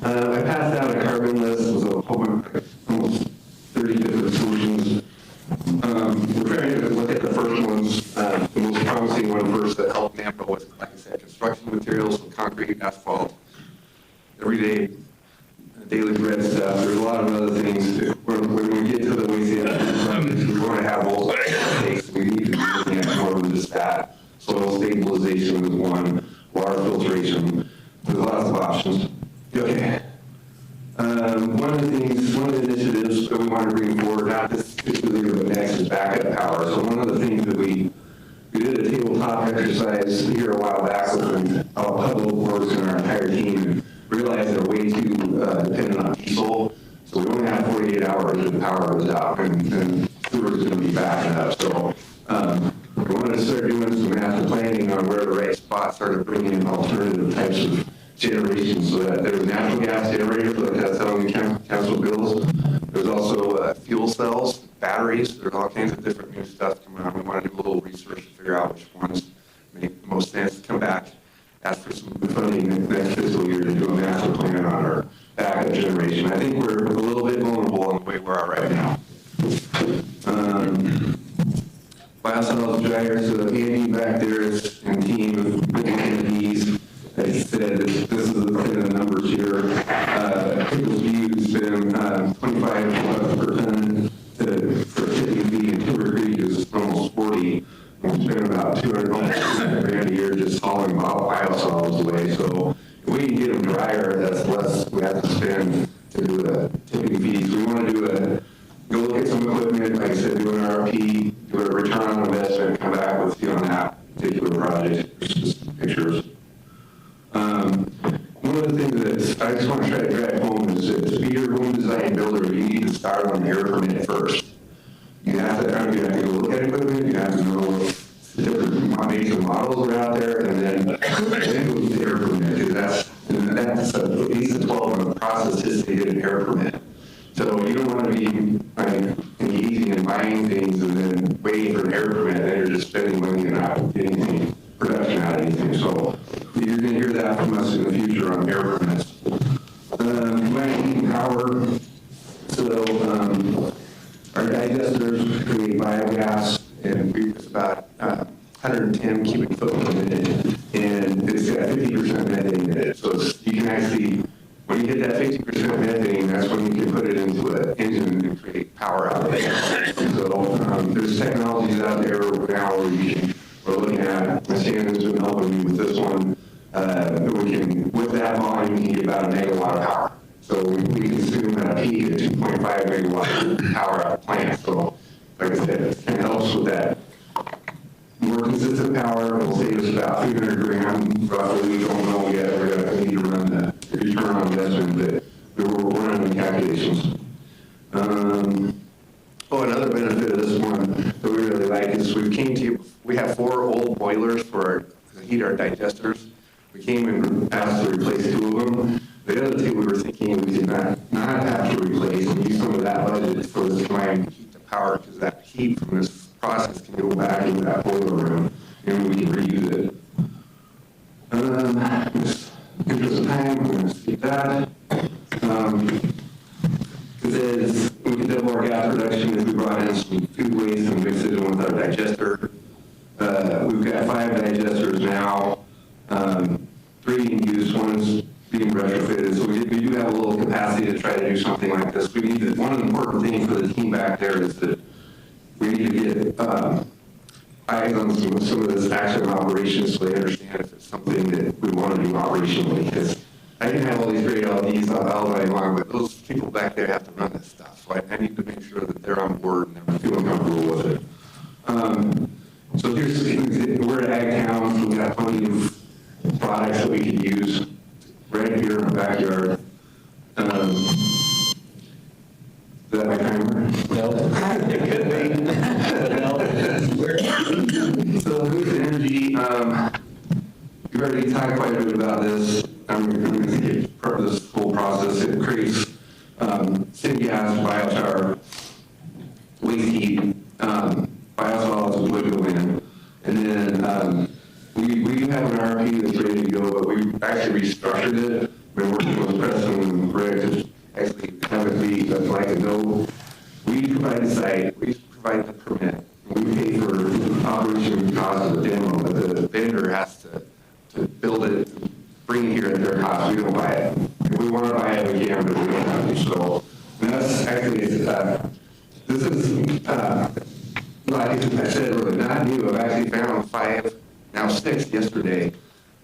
I passed out a carbon list. It was a whole bunch, almost 30 different solutions. We're trying to look at the first ones. The most promising one first that helped NAMPO was, like I said, construction materials, so concrete, asphalt, everyday, daily bread stuff. There's a lot of other things. When we get to the waste management, we want to have all things. We need to be looking at more than just that. Soil stabilization is one. Water filtration. There's lots of options. Okay. One of the initiatives that we want to bring forward, not this particular year, but next, is backup power. So one of the things that we did a tabletop exercise here a while back with Public Works and our entire team, and realized they're way too dependent on diesel. So we only have 48 hours if the power goes out, and sewer is going to be backing up. So we wanted to start doing some master planning on where the right spots are to bring in alternative types of generation, so that there's natural gas generators, like that's on the council bills. There's also fuel cells, batteries. There's all kinds of different new stuff coming out. We want to do a little research to figure out which ones make the most sense. To come back, ask for some funding next fiscal year to do a master plan on our backup generation. I think we're a little bit vulnerable in the way we are right now. Biosolids dryer, so Andy back there and team of these. I said this is the numbers here. Pickles View's been 25 per ton for 50 feet, and Timber Creek is almost 40. We spend about $200 a year just hauling biosolids away. So if we can get them drier, that's less we have to spend to do the tipping fees. We want to go look at some equipment, like I said, do an RFP, do a return on investment, come back with you on that particular project, just pictures. One of the things that I just want to try to drive home is that to be your home design builder, you need to start on the air permit first. You have to go look at equipment, you have to know the different makes and models are out there, and then go to the air permit, because that's at least a 12-month process just to get an air permit. So you don't want to be engaging in buying things and then waiting for an air permit, and you're just spending money and not getting any production out of anything. So you're going to hear that from us in the future on air permits. Heating power. So our digesters create biogas, and it's about 110 cubic foot per minute, and it's got 50% methane in it. So you can actually, when you hit that 50% methane, that's when you can put it into an engine and create power out of it. So there's technologies out there now where we're looking at, Shannon's been helping me with this one, we can, with that volume, we can get about a megawatt of power. So we consume at a peak of 2.5 megawatt power out of plant. So like I said, it kind of helps with that. More consistent power will save us about 300 grand, roughly. We don't know yet. We're going to need to run the return on investment, but we're running the calculations. Another benefit of this one that we really like is we have 4 old boilers to heat our digesters. We came and asked to replace 2 of them. The other 2 we were thinking we did not have to replace and use some of that budget for this time to keep the power, because that heat from this process can go back into that boiler room and we can reuse it. Interest of time, we're going to skip that. It says we can double our gas production if we brought in some food waste and mix it in with our digester. We've got 5 digesters now, 3 in use, 1's being retrofitted, so we do have a little capacity to try to do something like this. We need one of the important things for the team back there is that we need to get eyes on some of this action operations so they understand if it's something that we want to do operationally. Because I can have all these great LEDs all day long, but those people back there have to run this stuff. So I need to make sure that they're on board and they're feeling comfortable with it. So we're at Ag Town, so we've got plenty of products that we could use right here in our backyard. Is that my timer? No. It could be. No. So Waste Energy, we've already talked quite a bit about this. I'm going to skip part of this whole process. It creates syngas, biochar, waste heat, biosolids would go in. And then we have an RFP that's ready to go, but we actually restructured it. Been working with Preston and Rick to actually have it be like a no. We provide the site, we provide the permit, we pay for operation cost of the demo, but the vendor has to build it, bring it here at their cost. We don't buy it. If we want to buy it, we can, but we don't have to. So that's actually, this is, like I said, really not new. I've actually found 5, now 6 yesterday,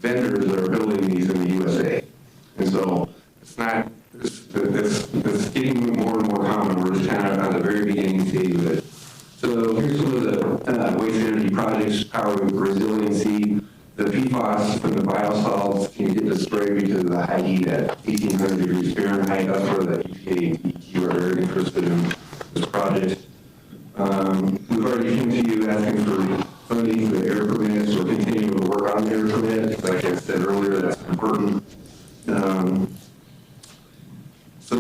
vendors that are building these in the USA. And so it's not, it's getting more and more common. We're just kind of at the very beginning stage of it. So here's some of the waste energy projects, power resiliency. The PFAS from the biosolids can get destroyed because of the high heat at 1800 degrees Fahrenheit. That's where the EPA and EQ are very interested in this project. We've already come to you asking for funding for the air permits. We're continuing to work on the air permit. Like I said earlier, that's important. So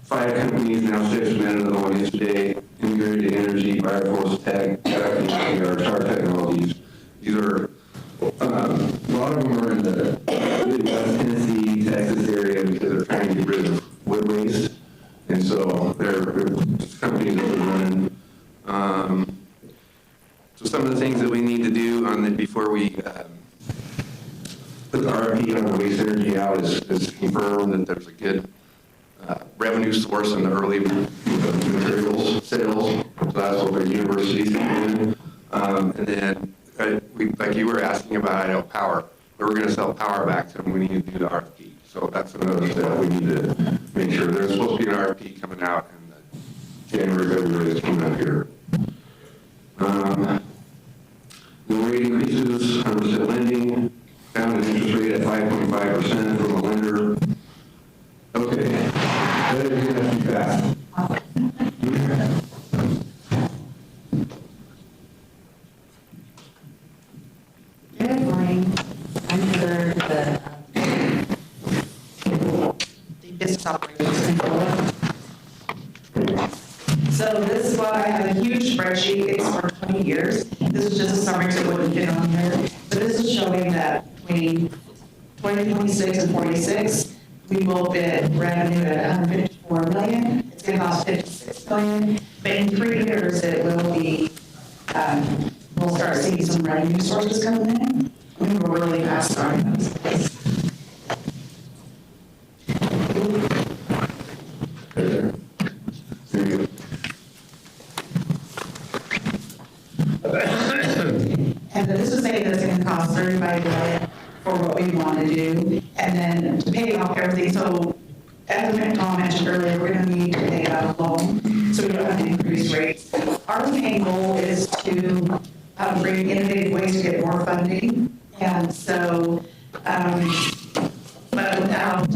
5 companies, now 6, we had another one yesterday, Integrated Energy, Bioforce Tech, our Char Technologies. These are, a lot of them are in the Midwest, Tennessee, Texas area because they're trying to get rid of wood waste. And so they're companies that are running. So some of the things that we need to do before we put the RFP on the waste energy out is confirm that there's a good revenue source in the early materials sales. So that's what the universities can do. And then, like you were asking about Idaho Power, we're going to sell power back to them. We need to do the RFP. So that's another step we need to make sure. There's supposed to be an RFP coming out in January, February that's coming out here. The rate increases, 100% lending, found an interest rate at 5.5% from a lender. Okay, that is going to be fast. Good morning. I'm Heather, the business operations controller. So this is what I have, a huge spreadsheet. It's for 20 years. This is just a summary so it wouldn't fit on here. But this is showing that between 2026 and 46, we will bid revenue at 154 million. It's going to cost 56 million. But in 3 years, it will be, we'll start seeing some revenue sources coming in. We were really fast starting those. And this is saying that it's going to cost $35 million for what we want to do, and then to pay off everything. So as Tom mentioned earlier, we're going to need to pay out a loan, so we don't have to increase rates. our main goal is to bring innovative ways to get more funding. And so, but without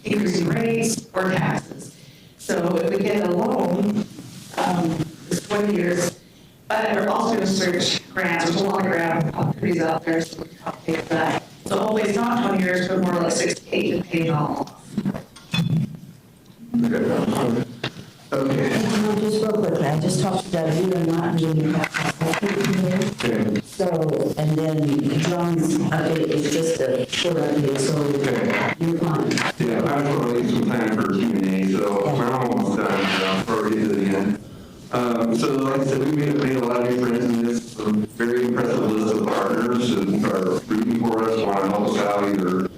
increasing rates or taxes. So if we get a loan, it's 20 years, but we're also going to search grants. There's a lot of grant opportunities out there, so we can help pay for that. So hopefully it's not 20 years, but more like 6 to 8 to pay it all off. Okay. Just real quickly, I just talked to Doug, we are not doing that. So, and then John's update is just a short update, so you're fine. Yeah, I was going to leave some time for Q&A, so I'm almost done before we get to the end. So like I said, we made a lot of new friends in this, a very impressive list of partners that are rooting for us, want to help us out either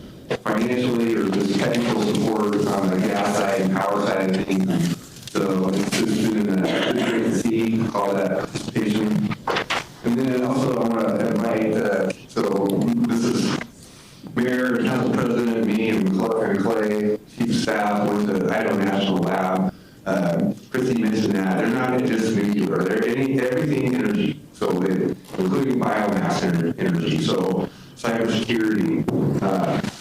financially or just technical support on the gas side and power side of things. So it's been great to see all that participation. And then also I want to invite, so this is Mayor, Council President, me, and Clay, Chief of Staff with the Idaho National Lab. Christy mentioned that they're not just nuclear, they're everything energy, so including biomass energy, so cybersecurity,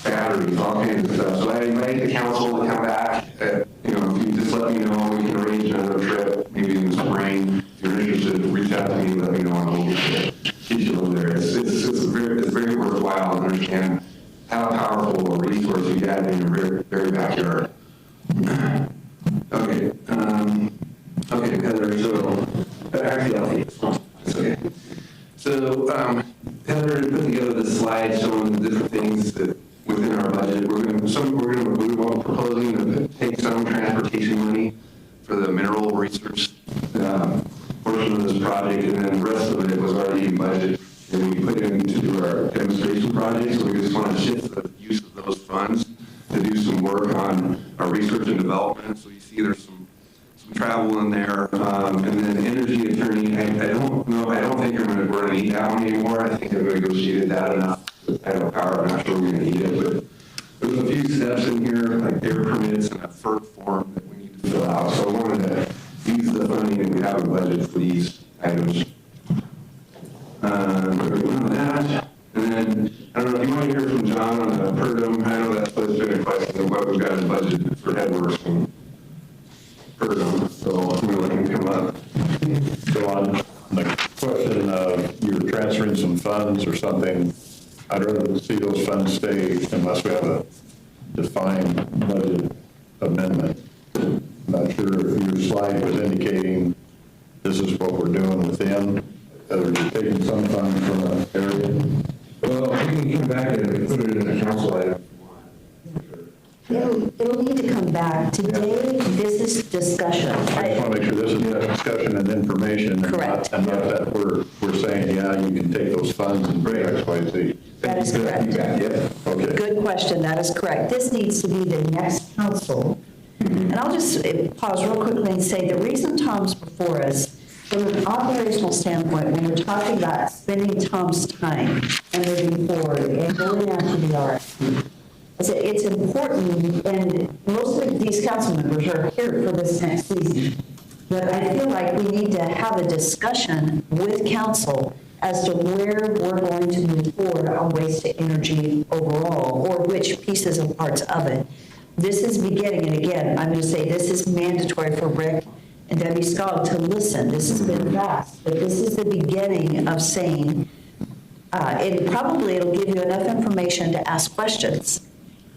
batteries, all kinds of stuff. So I invite the council to come back. If you just let me know, we can arrange another trip, maybe in the spring. If you're interested, reach out to me, let me know, and we'll get you over there. It's very worthwhile to understand how powerful a resource you have in your very backyard. Okay, Heather, so, actually, I'll take this one. It's okay. So, Heather put together this slide showing the different things that within our budget. We're proposing to take some transportation money for the mineral research portion of this project, and then the rest of it was already in budget, and we put it into our demonstration project, so we just want to shift the use of those funds to do some work on our research and development. So you see there's some travel in there, and then energy attorney, I don't think we're going to need that one anymore. I think I've negotiated that enough. I don't power, I'm not sure we're going to need it, but there's a few steps in here, like air permits and a FERC form that we need to fill out. So I wanted to use the funding that we have in budget for these items. That. And then, I don't know, if you want to hear from John on the PERDM, I know that's been a question of what we've got in budget for headworks and PERDM, so I'm going to let him come up. So on the question of you're transferring some funds or something, I'd rather see those funds stay unless we have a defined budget amendment. Not sure if your slide was indicating this is what we're doing within, or you're taking some funds from an area. Well, we can come back and put it in a council item. It'll need to come back. Today, this is discussion. I just want to make sure this is discussion and information. Correct. And not that we're saying, yeah, you can take those funds and bring X, Y, Z. That is correct. Yeah, okay. Good question, that is correct. This needs to be the next council. And I'll just pause real quickly and say the reason Tom's before us, from an operational standpoint, when we're talking about spending Tom's time and moving forward and going after the RFP, it's important, and most of these council members are here for this next season. But I feel like we need to have a discussion with council as to where we're going to move forward on waste to energy overall, or which pieces and parts of it. This is beginning, and again, I'm going to say this is mandatory for Rick and Debbie Scott to listen. This has been fast, but this is the beginning of saying, it'll give you enough information to ask questions.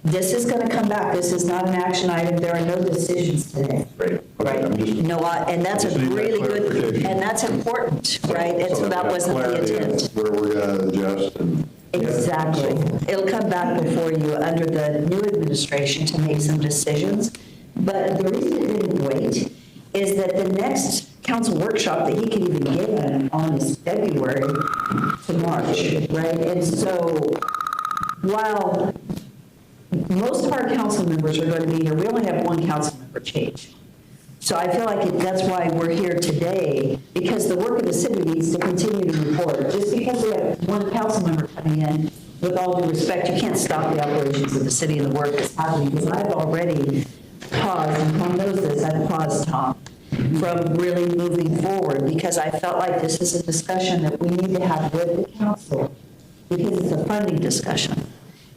This is going to come back. This is not an action item. There are no decisions today. Right. Right. And that's a really good, and that's important, right? It's about wasn't the intent. Where we're going to adjust and. Exactly. It'll come back before you under the new administration to make some decisions. But the reason it didn't wait is that the next council workshop that he can even give on is February to March, right? And so while most of our council members are going to be here, we only have one council member change. So I feel like that's why we're here today, because the work of the city needs to continue to move forward. Just because we have one council member coming in, with all due respect, you can't stop the operations of the city and the work that's happening, because I've already paused, and Tom knows this, I've paused, Tom. from really moving forward, because I felt like this is a discussion that we need to have with the council, because it's a funding discussion.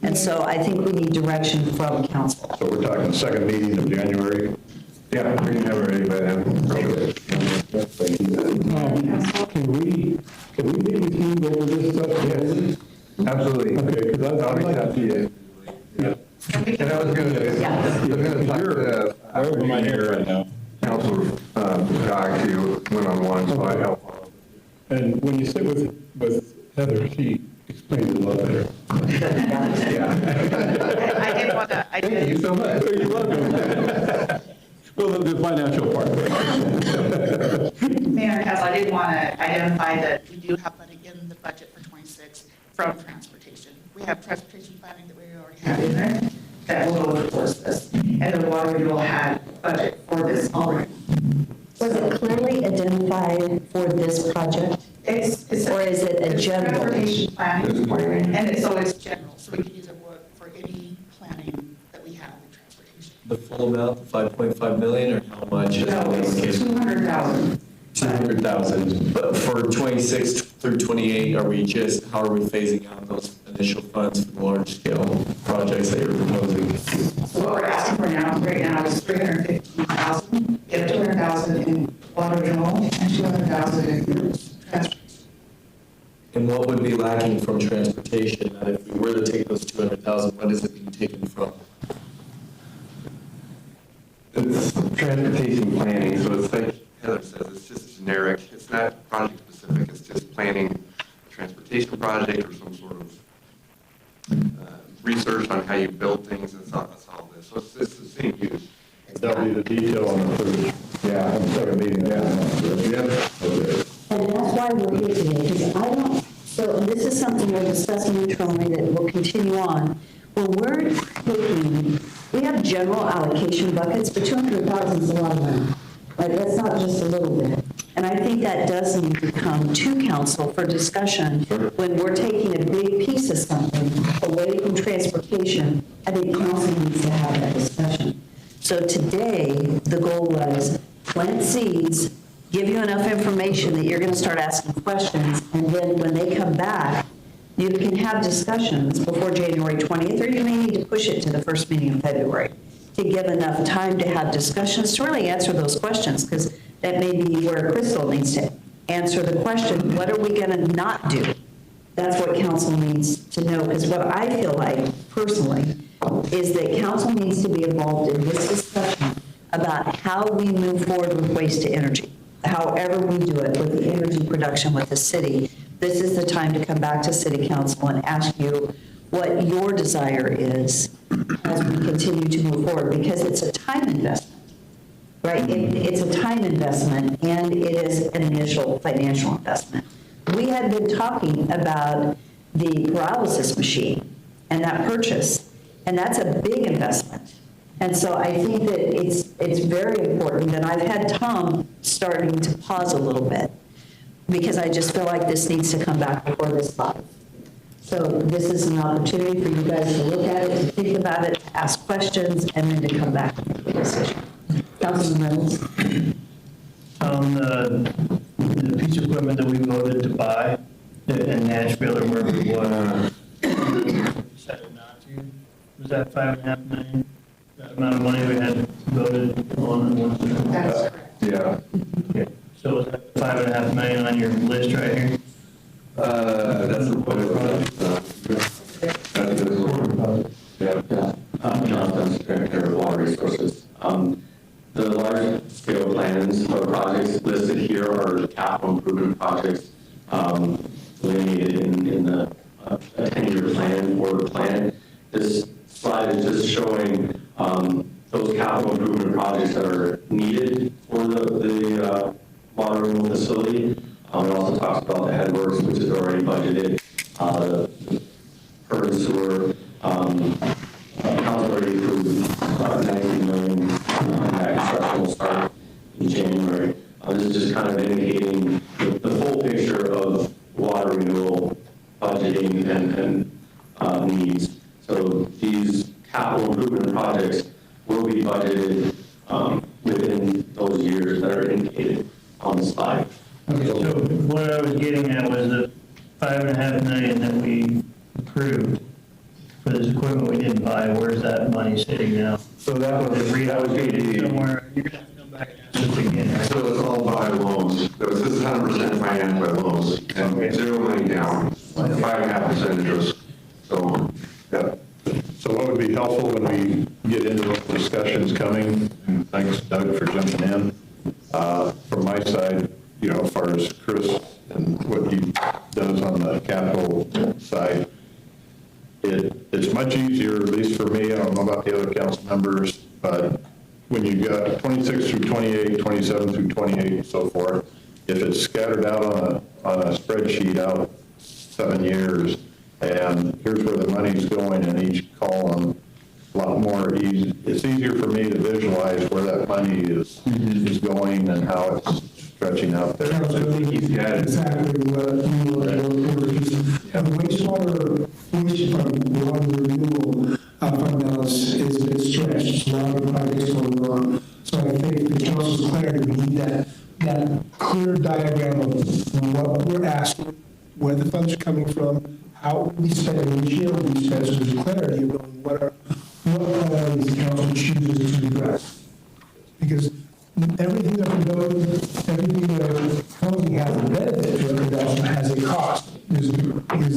And so I think we need direction from council. So we're talking the second meeting of January? Yeah, we can have it ready by then. Can we meet with you over this stuff? Yes, absolutely. Okay, because I'll reach out to you. Yeah. And I was going to talk to Where am I here right now? Councilor Scott to one-on-one, so I help. And when you sit with Heather, she explains it a lot better. Yeah. I did want to, Thank you so much. You're welcome. Well, the financial part. Mayor and Council, I did want to identify that we do have money in the budget for 26 from transportation. We have transportation planning that we already have in there that will go towards this. And the water renewal had budget for this already. Was it clearly identified for this project? Or is it a general? Transportation planning, and so it's general, so we can use it for any planning that we have in transportation. The full amount, the 5.5 million, or how much? is No, it's allocated? 200,000. 200,000. But for 26 through 28, how are we phasing out those initial funds for the large scale projects that you're proposing? So what we're asking for right now is 315,000, get 200,000 in water renewal and 200,000 in transportation. And what would be lacking from transportation? And if we were to take those 200,000, what is it being taken from? It's transportation planning, so it's like Heather says, it's just generic. It's not project specific, it's just planning a transportation project or some sort of research on how you build things. That's all this. So it's the same use. That'll be the detail on the third. Yeah, On the second meeting. Yeah. And that's why we're here today, because I don't, so and this is something we're discussing internally that will continue on. When we're taking, we have general allocation buckets, but 200,000 is a lot of money. Like, that's not just a little bit. And I think that does need to come to council for discussion when we're taking a big piece of something away from transportation. I think council needs to have that discussion. So today, the goal was plant seeds, give you enough information that you're going to start asking questions, and then when they come back, you can have discussions before January 20th, or you may need to push it to the first meeting in February to give enough time to have discussions to really answer those questions, because that may be where Crystal needs to answer the question, what are we going to not do? That's what council needs to know, because what I feel like personally is that council needs to be involved in this discussion about how we move forward with waste to energy. However we do it with the energy production with the city, this is the time to come back to city council and ask you what your desire is as we continue to move forward, because it's a time investment, right? It's a time investment, and it is an initial financial investment. We had been talking about the paralysis machine and that purchase, and that's a big investment. And so I think that it's very important, and I've had Tom starting to pause a little bit, because I just feel like this needs to come back before this body. So this is an opportunity for you guys to look at it, to think about it, to ask questions, and then to come back and make a decision. Councilman Reynolds? On the piece of equipment that we voted to buy in Nashville or wherever it was, decided not to, was that $5.5 million? That amount of money we had voted on? That's correct. Yeah. Okay. So was that $5.5 million on your list right here? That's what it was. I'm Jonathan, Director of Water Resources. The large-scale plans or projects listed here are the capital improvement projects delineated in the 10-year plan or the plan. This slide is just showing those capital improvement projects that are needed for the water renewal facility. It also talks about the headworks, which is already budgeted, urban sewer. Council already approved $19 million, and that construction will start in January. This is just kind of indicating the full picture of water renewal budgeting and needs. So these capital improvement projects will be budgeted within those years that are in indicated on the slide. Okay, so what I was getting at was the $5.5 million that we approved for this equipment we didn't buy, where's that money sitting now? So that was reallocated somewhere, you're gonna have to come back and ask us again, right? So it's all by loans. This is 100% financed by loans and zero money down, 5.5% interest. So, yeah. So what would be helpful when we get into those discussions coming, and thanks Doug for jumping in, from my side, you know, as far as Chris and what he does on the capital side, it's much easier, at least for me, I don't know about the other council members, but when you got 26 through 28, 27 through 28 and so forth, if it's scattered out on a spreadsheet out 7 years, and here's where the money's going in each column, a lot more easy. It's easier for me to visualize where that money is going and how it's stretching out there. Exactly what we were wastewater renewal fund balance is a bit stretched. There's a lot of projects going on. So I think the council's clarity, we need that clear diagram of what we're asking, where the funds are coming from, how we spend it each year, we spend, so there's clarity of knowing what priorities the council chooses to address. Because everything that we do, everything that housing has a benefit to it, but also has a cost. Is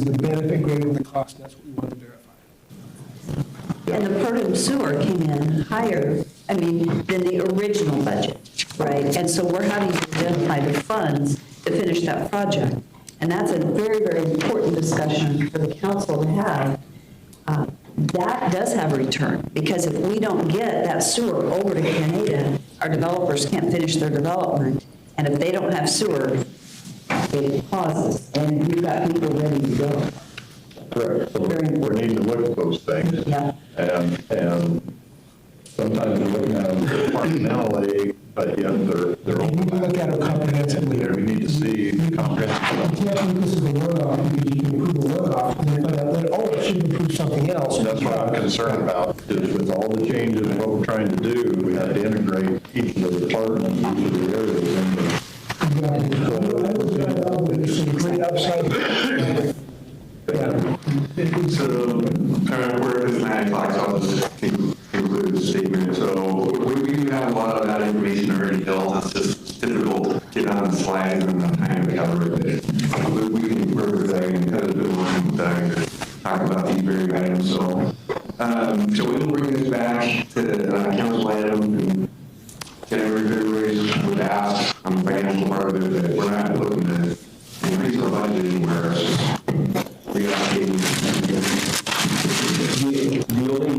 the benefit greater than the cost? That's what we want to verify. And the Perham sewer came in higher, than the original budget, right? And so we're having to identify the funds to finish that project. And that's a very, very important discussion for the council to have. That does have a return, because if we don't get that sewer over to Canada, our developers can't finish their development. And if they don't have sewer, it pauses, and we've got people ready to go. Correct. So we're needing to look at those things. Yeah. And sometimes we're looking at them departmentally, but yet they're all. We need to look at it comprehensively. We need to see comprehensive. You can't think this is a one-off, because you can approve a one-off, and then find out later, oh, it should improve something else. That's what I'm concerned about, is with all the changes and what we're trying to do, we have to integrate each of the departments, each of the areas into. There's some great upside. So, where does 9 o'clock, so I'll just conclude the statement. So, we have a lot of that information already built. It's just difficult to get on the slides and the time to cover it. We can work with that and kind of do one to talk about these very items. So we will bring this back to council item and get everybody would ask on the financial part of it that we're not looking to increase our budget anywhere. The only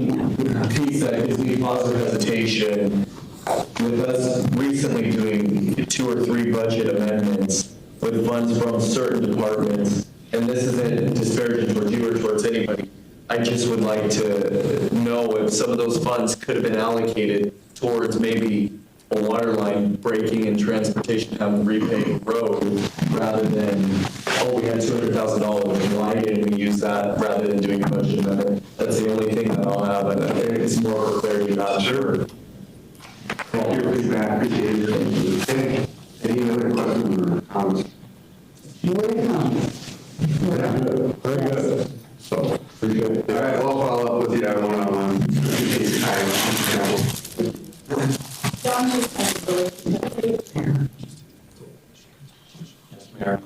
piece that gives me pause of hesitation, with us recently doing 2 or 3 budget amendments with funds from certain departments, and this isn't disparaging towards you or towards anybody, I just would like to know if some of those funds could have been allocated towards maybe a water line breaking and transportation having to repave road, rather than, oh, we had $200,000, why didn't we use that rather than doing a budget amendment? That's the only thing that I'll have, and it's more for clarity, not sure. Thank you for feedback, appreciate it. Any other questions or comments? More to come. Very good. So, appreciate it. All right, we'll follow up with you one-on-one. Appreciate your time. John just has a Mayor.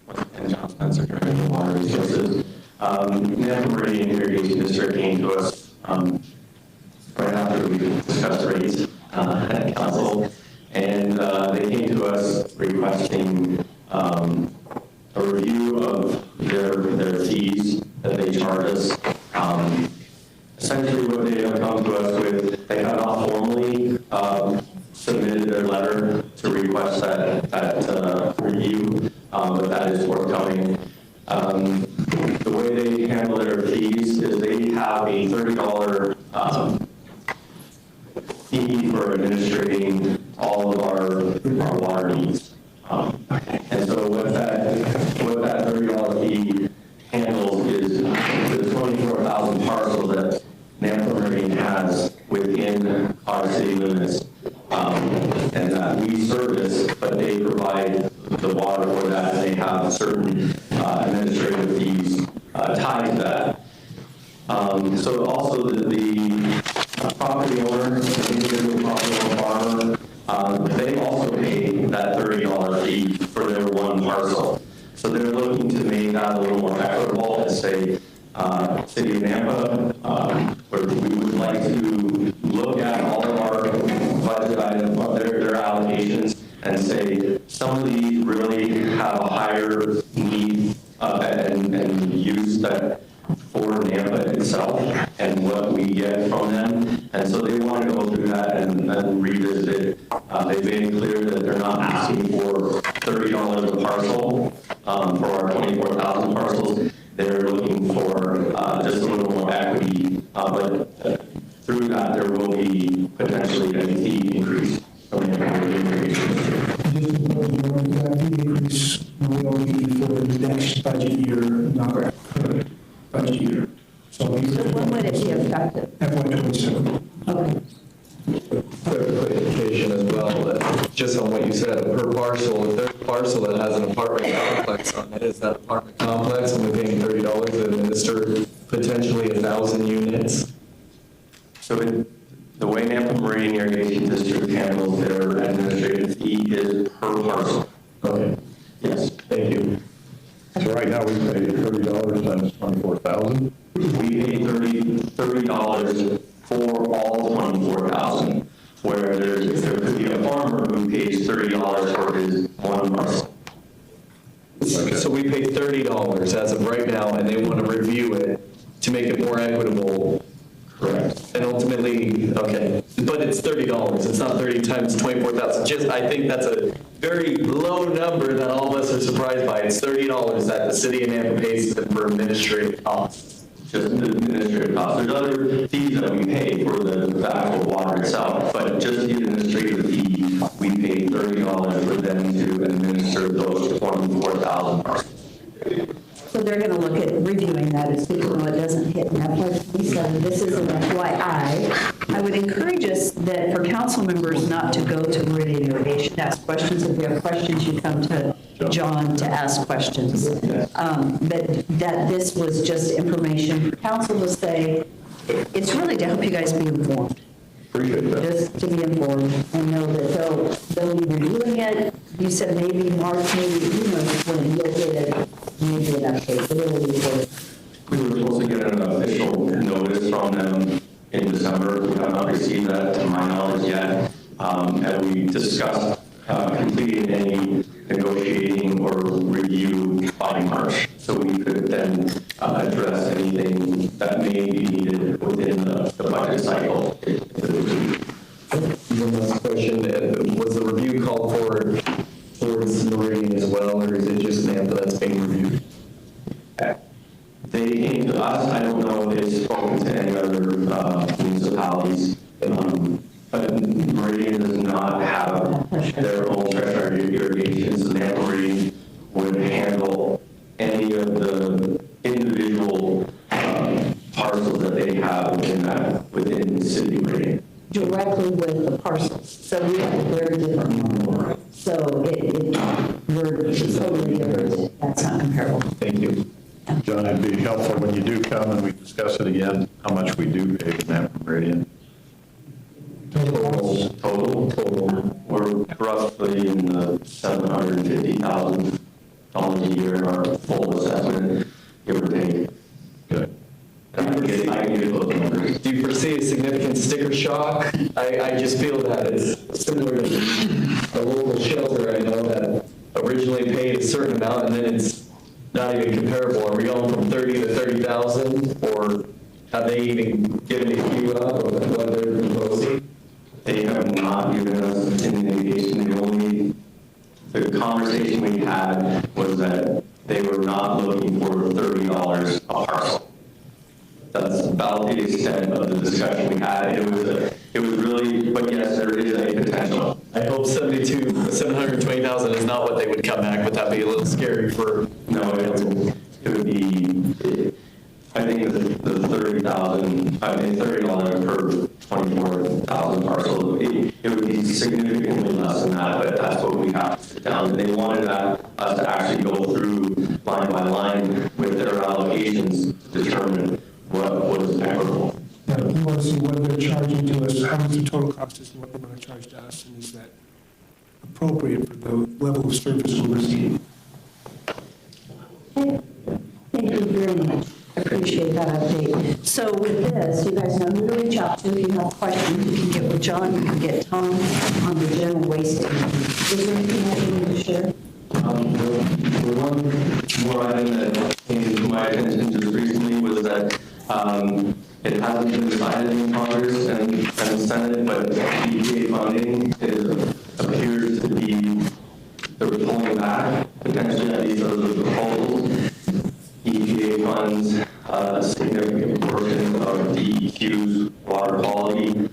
Once again, John Spencer, Director of Water Resources. National Meridian Irrigation District came to us right after we discussed rates at council, and they came to us requesting a review of their fees that they charge us. Essentially, what they have come to us with, they have not formally submitted their letter to request that review, but that is forthcoming. The way they handle their fees is they have a $30 fee for administrating all of our water needs. And so what that $30 fee handles is the 24,000 parcels that National Meridian has within our city limits. and that we service, but they provide the water for that, and they have certain administrative fees tied to that. So also the property owner, the individual property owner farmer, they also pay that $30 fee for their one parcel. So they're looking to make that a little more equitable and say, City of Nampa, where we would like to look at all of our budget items, their allocations, and say some of these really have a higher need and use that for Nampa itself and what we get from them. And so they want to go through that and revisit it. They've made it clear that they're not asking for $30 a parcel for our 24,000 parcels. They're looking for just a little more equity, but through that there will be potentially a fee increase. That increase will be for the next budget year, not budget year. So when would it be effective? FY27. Okay. Clarification as well, that just on what you said, per parcel, if there's a parcel that has an apartment complex on it, is that apartment complex and we're paying $30 to administer potentially 1,000 units? So the way Nampa Marine Irrigation District handles their administrative fee is per parcel. Okay. Yes. Thank you. So right now we pay $30 times 24,000? We pay $30 for all 24,000, where there could be a farmer who pays $30 for his one parcel. Okay. So we pay $30 as of right now, and they want to review it to make it more equitable. Correct. And ultimately, okay, but it's $30. It's not 30 times 24,000. Just, I think that's a very low number that all of us are surprised by. It's $30 that the city of Nampa pays them for administrative costs. Just the administrative costs. There's other fees that we pay for the actual water itself, but just the administrative fee, we pay $30 for them to administer those 24,000 parcels. So they're going to look at reviewing that as people know it doesn't hit in FY27. This is an FYI. I would encourage us that for council members not to go to Meridian Irrigation to ask questions. If you have questions, you come to John to ask questions. But that this was just information for council to say, it's really to help you guys be informed. Appreciate that. Just to be informed and know that they'll be reviewing it. You said maybe March, maybe, who knows when you'll get it, maybe an update, but it'll be good. We were supposed to get an official notice from them in December. We have not received that to my knowledge yet. And we discussed completing any negotiating or review by March, so we could then address anything that may be needed within the budget cycle. One last question, was the review called for towards Meridian as well, or is it just Nampa that's being reviewed? They came to us. I don't know if they've spoken to any other municipalities. But Meridian does not have their own treasury irrigation, so Nampa Marine would handle any of the individual parcels that they have within the city of Meridian. Directly with the parcels. So we have a very different model. So we're totally different. That's not comparable. Thank you. John, it'd be helpful when you do come and we discuss it again, how much we do pay to Nampa Meridian. Total. We're roughly in the $750,000 a year in our full assessment, give or take. Good. I can get those numbers. Do you foresee a significant sticker shock? I just feel that it's similar to a local shelter I know that originally paid a certain amount and then it's not even comparable. Are we going from 30 to 30,000, or have they even given a queue up of what they're proposing? They have not given us any indication. The conversation we had was that they were not looking for $30 a parcel. That's about the extent of the discussion we had. It was really, but yes, there is a potential. I hope 720,000 is not what they would come back with. That'd be a little scary for. No, it would be, I think the $30,000, I mean $30 per 24,000 parcel. It it would be significantly less than that, but that's what we have to sit down. And they wanted us to actually go through line by line with their allocations to determine what is equitable. Yeah, we want to see what they're charging to us, how much the total cost is, and what they're going to charge to us, and is that appropriate for the level of service we're receiving? Thank you very much. I appreciate that update. So with this, you guys know who to reach out to if you have questions. You can get with John, you can get Tom on the general waste. Is there anything else you need to share? The one more item that came to my attention just recently was that it hasn't been decided in Congress and Senate, but EPA funding appears to be, they're pulling back potentially at these other proposals. EPA funds a significant portion of DEQ's water quality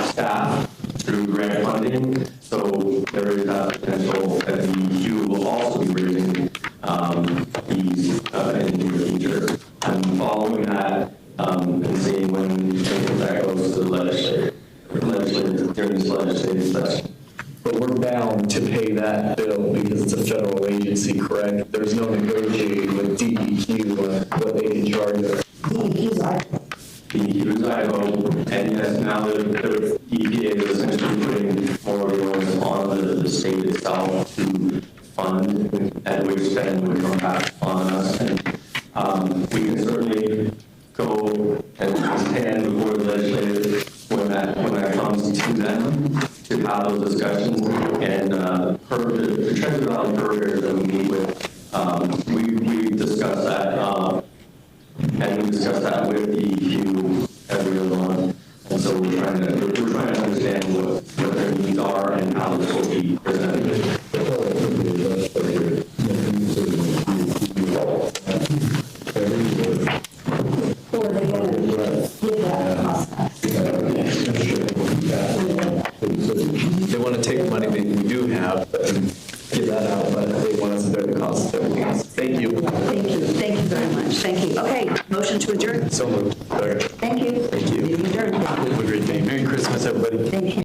staff through grant funding. So there is that potential that the DEQ will also be raising fees in the near future. I'm following that and seeing when that goes to the legislature during this legislative session. But we're bound to pay that bill because it's a federal agency, correct? There's no negotiating with DEQ on what they can charge us. DEQ's Idaho. DEQ's Idaho, and yes, now the EPA is essentially putting more of the onus on the state itself to fund, at which then would come back on us. And we can certainly go and stand before the legislature when that comes to them to have those discussions. And the Treasure Valley Purveyors that we meet with, we discussed that, and we discussed that with DEQ every other month. And so we're trying to understand what their needs are and how this will be presented. Or they're going to give that cost us. They want to take money that we do have and give that out, but they want us to bear the cost of everything. Thank you. Thank you. Thank you very much. Thank you. Okay, motion to adjourn. So moved. Thank you. Thank you. Meeting adjourned. Have a great day. Merry Christmas, everybody. Thank you.